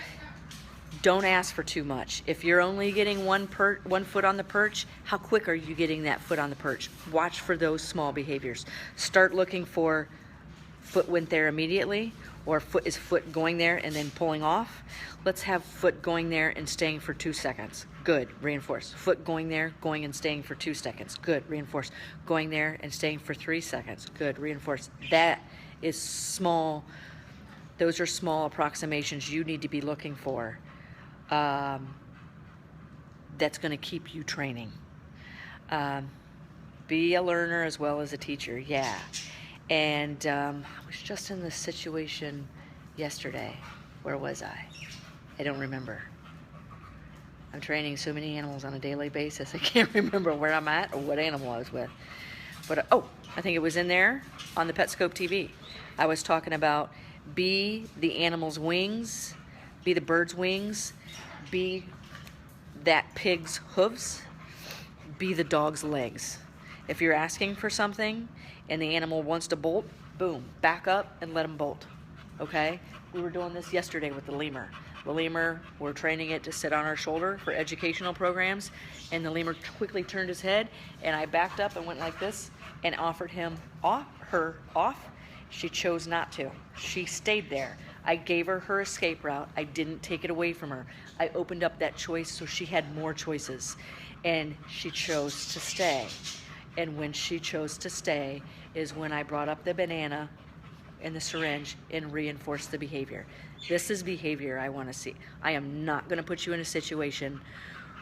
don't ask for too much. If you're only getting one foot on the perch, how quick are you getting that foot on the perch? Watch for those small behaviors. Start looking for foot went there immediately, or is foot going there and then pulling off. Let's have foot going there and staying for 2 seconds. Good, reinforce. Foot going there, going and staying for 2 seconds. Good, reinforce. Going there and staying for 3 seconds. Good, reinforce. That is small. Those are small approximations you need to be looking for. That's going to keep you training. Be a learner as well as a teacher, yeah. And I was just in this situation yesterday. Where was I? I don't remember. I'm training so many animals on a daily basis, I can't remember where I'm at or what animal I was with. But, I think it was in there on the Petscope TV. I was talking about be the animal's wings, be the bird's wings, be that pig's hooves, be the dog's legs. If you're asking for something and the animal wants to bolt, boom, back up and let them bolt, okay? We were doing this yesterday with the lemur. The lemur, we're training it to sit on our shoulder for educational programs, and the lemur quickly turned his head, and I backed up and went like this and offered him her off. She chose not to. She stayed there. I gave her her escape route. I didn't take it away from her. I opened up that choice so she had more choices, and she chose to stay. And when she chose to stay is when I brought up the banana and the syringe and reinforced the behavior. This is behavior I want to see. I am not going to put you in a situation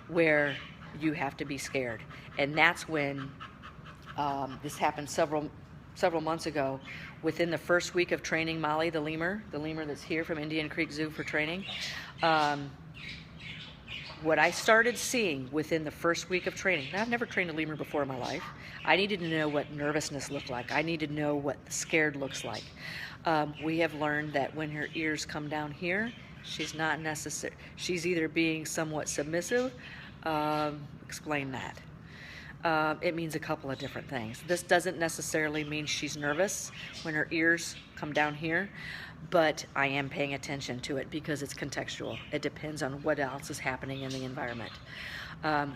where you have to be scared. And that's when this happened several months ago. Within the first week of training Molly, the lemur that's here from Indian Creek Zoo for training, what I started seeing within the first week of training, now I've never trained a lemur before in my life. I needed to know what nervousness looked like. I needed to know what scared looks like. We have learned that when her ears come down here, she's not necessary. She's either being somewhat submissive. Explain that. It means a couple of different things. This doesn't necessarily mean she's nervous when her ears come down here, but I am paying attention to it because it's contextual. It depends on what else is happening in the environment.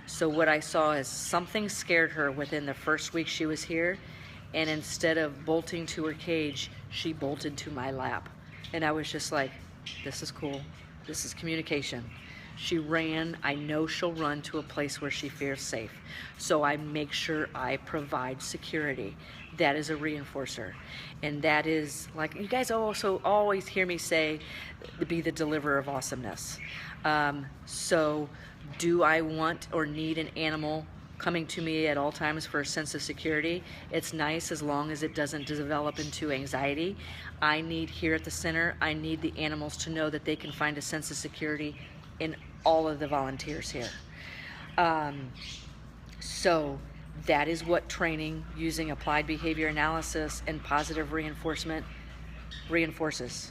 So what I saw is something scared her within the first week she was here, and instead of bolting to her cage, she bolted to my lap. And I was just like, this is cool. This is communication. She ran. I know she'll run to a place where she feels safe. So I make sure I provide security. That is a reinforcer. And that is, like, you guys also always hear me say, be the deliverer of awesomeness. So do I want or need an animal coming to me at all times for a sense of security? It's nice as long as it doesn't develop into anxiety. I need here at the center, I need the animals to know that they can find a sense of security in all of the volunteers here. So that is what training using applied behavior analysis and positive reinforcement reinforces.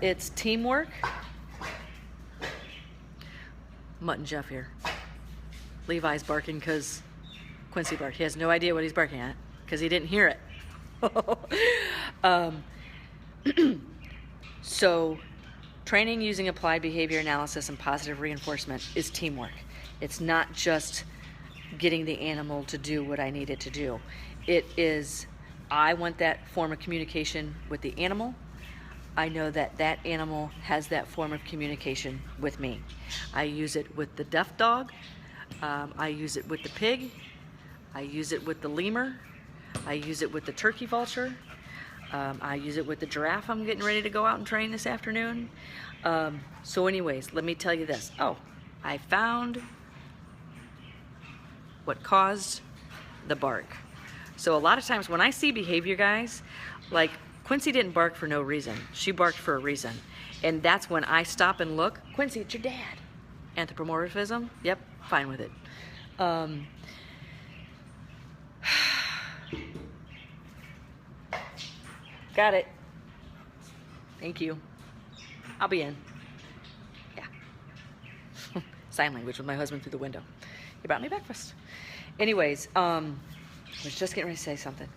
It's teamwork. Mutt and Jeff here. Levi's barking because Quincy barked. He has no idea what he's barking at because he didn't hear it. So, training using applied behavior analysis and positive reinforcement is teamwork. It's not just getting the animal to do what I need it to do. It is, I want that form of communication with the animal. I know that that animal has that form of communication with me. I use it with the deaf dog. I use it with the pig. I use it with the lemur. I use it with the turkey vulture. I use it with the giraffe I'm getting ready to go out and train this afternoon. So anyways, let me tell you this. Oh, I found what caused the bark. So a lot of times when I see behavior, guys, like Quincy didn't bark for no reason. She barked for a reason. And that's when I stop and look. Quincy, it's your dad. Anthropomorphism? Yep, fine with it. Got it. Thank you. I'll be in. Yeah. Sign language with my husband through the window. He brought me breakfast. Anyways, I was just getting ready to say something.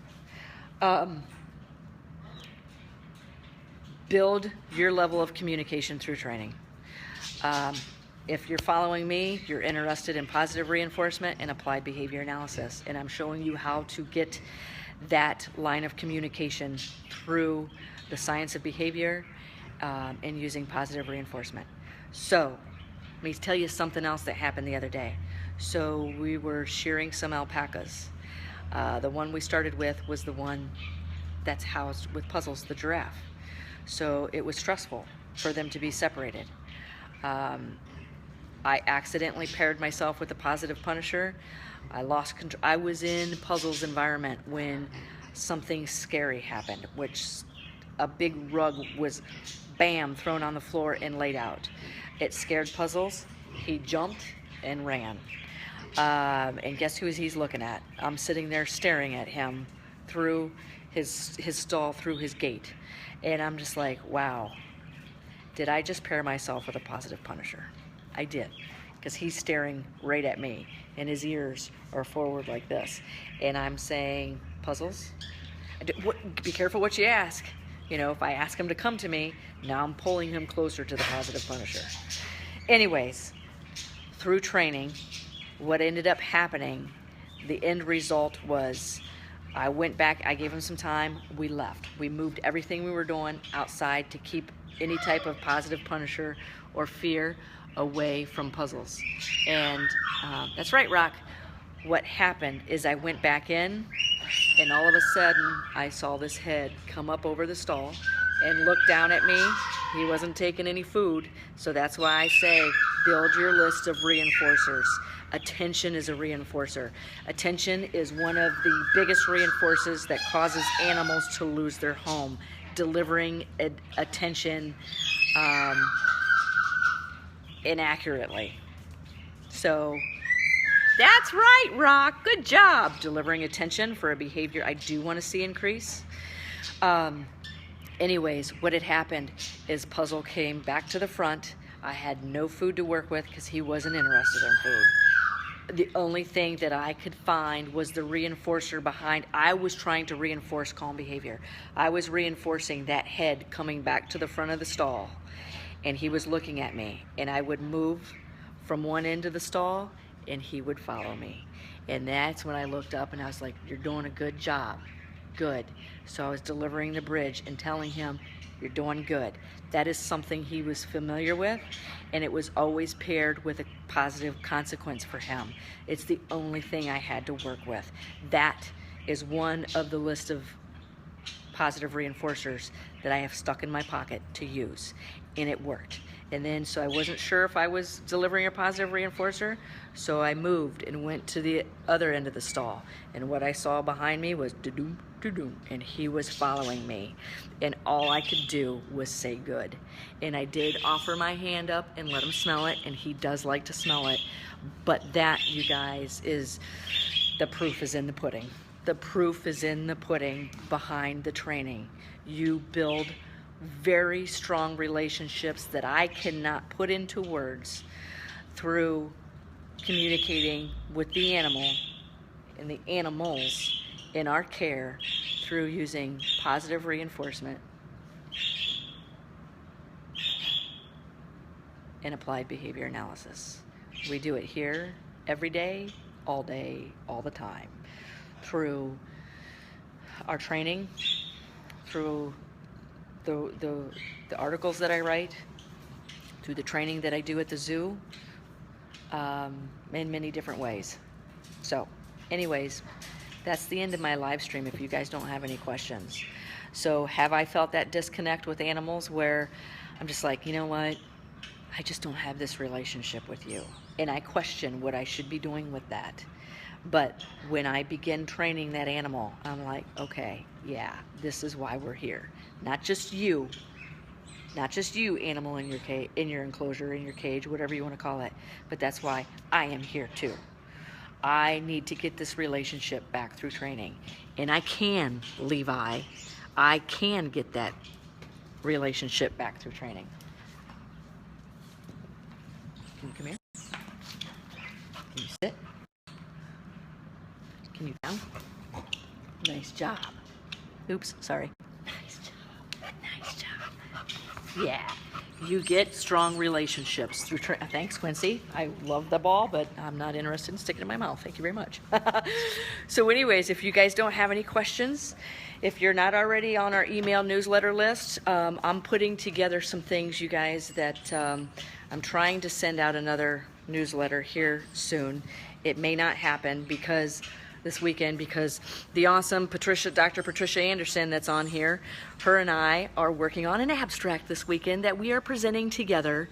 Build your level of communication through training. If you're following me, you're interested in positive reinforcement and applied behavior analysis. And I'm showing you how to get that line of communication through the science of behavior and using positive reinforcement. So, let me tell you something else that happened the other day. So we were shearing some alpacas. The one we started with was the one that's housed with Puzzles, the giraffe. So it was stressful for them to be separated. I accidentally paired myself with a positive punisher. I lost control. I was in Puzzles' environment when something scary happened, which a big rug was bam thrown on the floor and laid out. It scared Puzzles. He jumped and ran. And guess who he's looking at? I'm sitting there staring at him through his stall, through his gate. And I'm just like, wow, did I just pair myself with a positive punisher? I did, because he's staring right at me, and his ears are forward like this. And I'm saying, Puzzles, be careful what you ask. You know, if I ask him to come to me, now I'm pulling him closer to the positive punisher. Anyways, through training, what ended up happening, the end result was I went back, I gave him some time, we left. We moved everything we were doing outside to keep any type of positive punisher or fear away from Puzzles. And that's right, Rock. What happened is I went back in, and all of a sudden I saw this head come up over the stall and look down at me. He wasn't taking any food, so that's why I say build your list of reinforcers. Attention is a reinforcer. Attention is one of the biggest reinforcers that causes animals to lose their home. Delivering attention inaccurately. So that's right, Rock. Good job. Delivering attention for a behavior I do want to see increase. Anyways, what had happened is Puzzle came back to the front. I had no food to work with because he wasn't interested in food. The only thing that I could find was the reinforcer behind. I was trying to reinforce calm behavior. I was reinforcing that head coming back to the front of the stall, and he was looking at me, and I would move from one end of the stall and he would follow me. And that's when I looked up and I was like, you're doing a good job. Good. So I was delivering the bridge and telling him, you're doing good. That is something he was familiar with, and it was always paired with a positive consequence for him. It's the only thing I had to work with. That is one of the list of positive reinforcers that I have stuck in my pocket to use, and it worked. And then, so I wasn't sure if I was delivering a positive reinforcer, so I moved and went to the other end of the stall. And what I saw behind me was da-doom, da-doom, and he was following me. And all I could do was say good. And I did offer my hand up and let him smell it, and he does like to smell it. But that, you guys, is the proof is in the pudding. The proof is in the pudding behind the training. You build very strong relationships that I cannot put into words through communicating with the animal and the animals in our care through using positive reinforcement and applied behavior analysis. We do it here every day, all the time, through our training, through the articles that I write, through the training that I do at the zoo, in many different ways. So anyways, that's the end of my live stream if you guys don't have any questions. So have I felt that disconnect with animals where I'm just like, you know what? I just don't have this relationship with you. And I question what I should be doing with that. But when I begin training that animal, I'm like, okay, yeah, this is why we're here. Not just you, animal in your enclosure, in your cage, whatever you want to call it. But that's why I am here too. I need to get this relationship back through training. And I can, Levi, I can get that relationship back through training. Can you come here? Can you sit? Can you down? Nice job. Oops, sorry. Nice job. Nice job. Yeah. You get strong relationships through thanks, Quincy. I love the ball, but I'm not interested in sticking it in my mouth. Thank you very much. So anyways, if you guys don't have any questions, if you're not already on our email newsletter list, I'm putting together some things, you guys, that I'm trying to send out another newsletter here soon. It may not happen this weekend because the awesome Dr. Patricia Anderson that's on here, her and I are working on an abstract this weekend that we are presenting together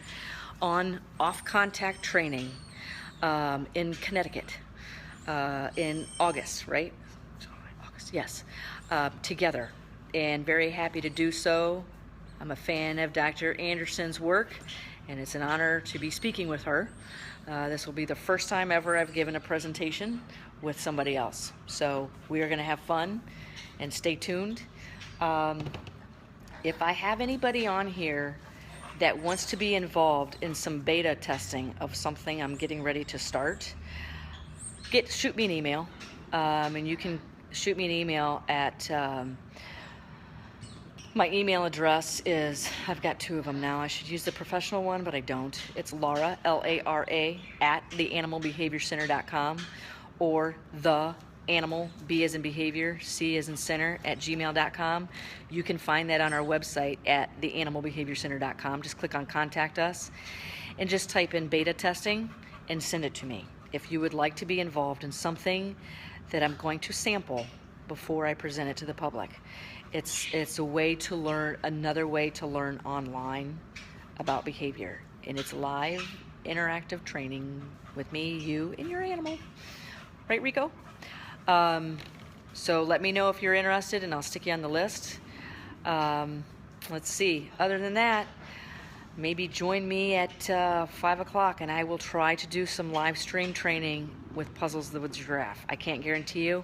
on off-contact training in Connecticut in August, right? August, yes, together, and very happy to do so. I'm a fan of Dr. Anderson's work, and it's an honor to be speaking with her. This will be the first time ever I've given a presentation with somebody else. So we are going to have fun, and stay tuned. If I have anybody on here that wants to be involved in some beta testing of something I'm getting ready to start, shoot me an email. And you can shoot me an email at my email address is, I've got two of them now. I should use the professional one, but I don't. It's Lara, Lara, at theanimalbehaviorcenter.com, or the animal, B as in behavior, C as in center, at gmail.com. You can find that on our website at theanimalbehaviorcenter.com. Just click on contact us and just type in beta testing and send it to me. If you would like to be involved in something that I'm going to sample before I present it to the public. It's a way to learn, another way to learn online about behavior. And it's live, interactive training with me, you, and your animal. Right, Rico? So let me know if you're interested, and I'll stick you on the list. Let's see. Other than that, maybe join me at 5 o'clock, and I will try to do some live stream training with Puzzles with Giraffe. I can't guarantee you,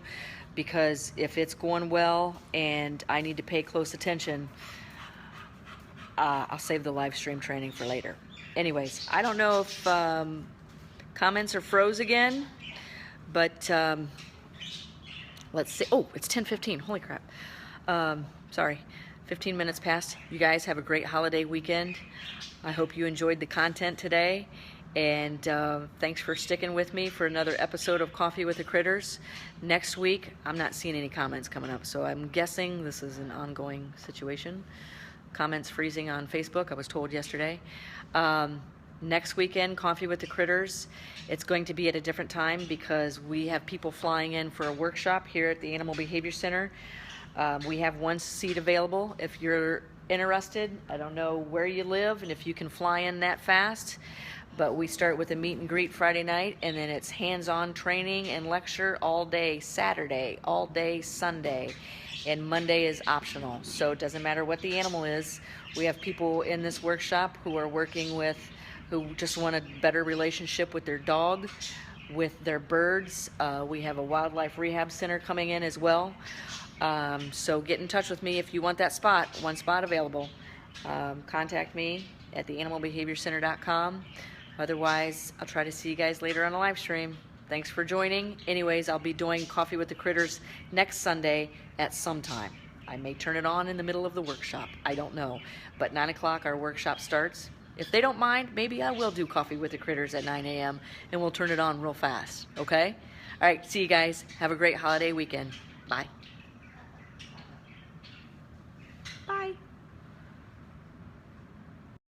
because if it's going well and I need to pay close attention, I'll save the live stream training for later. Anyways, I don't know if comments are froze again, but let's see. Oh, it's 10:15. Holy crap. Sorry. 15 minutes past. You guys have a great holiday weekend. I hope you enjoyed the content today. And thanks for sticking with me for another episode of Coffee with the Critters. Next week, I'm not seeing any comments coming up, so I'm guessing this is an ongoing situation. Comments freezing on Facebook, I was told yesterday. Next weekend, Coffee with the Critters, it's going to be at a different time because we have people flying in for a workshop here at the Animal Behavior Center. We have one seat available if you're interested. I don't know where you live and if you can fly in that fast. But we start with a meet and greet Friday night, and then it's hands-on training and lecture all day Saturday, all day Sunday, and Monday is optional. So it doesn't matter what the animal is. We have people in this workshop who are working with, who just want a better relationship with their dog. with their birds. We have a wildlife rehab center coming in as well. So get in touch with me if you want that spot, one spot available. Contact me at theanimalbehaviorcenter.com. Otherwise, I'll try to see you guys later on the live stream. Thanks for joining. Anyways, I'll be doing Coffee with the Critters next Sunday at some time. I may turn it on in the middle of the workshop. I don't know. But 9 o'clock our workshop starts. If they don't mind, maybe I will do Coffee with the Critters at 9 a.m. and we'll turn it on real fast. Okay? All right, see you guys. Have a great holiday weekend. Bye. Bye.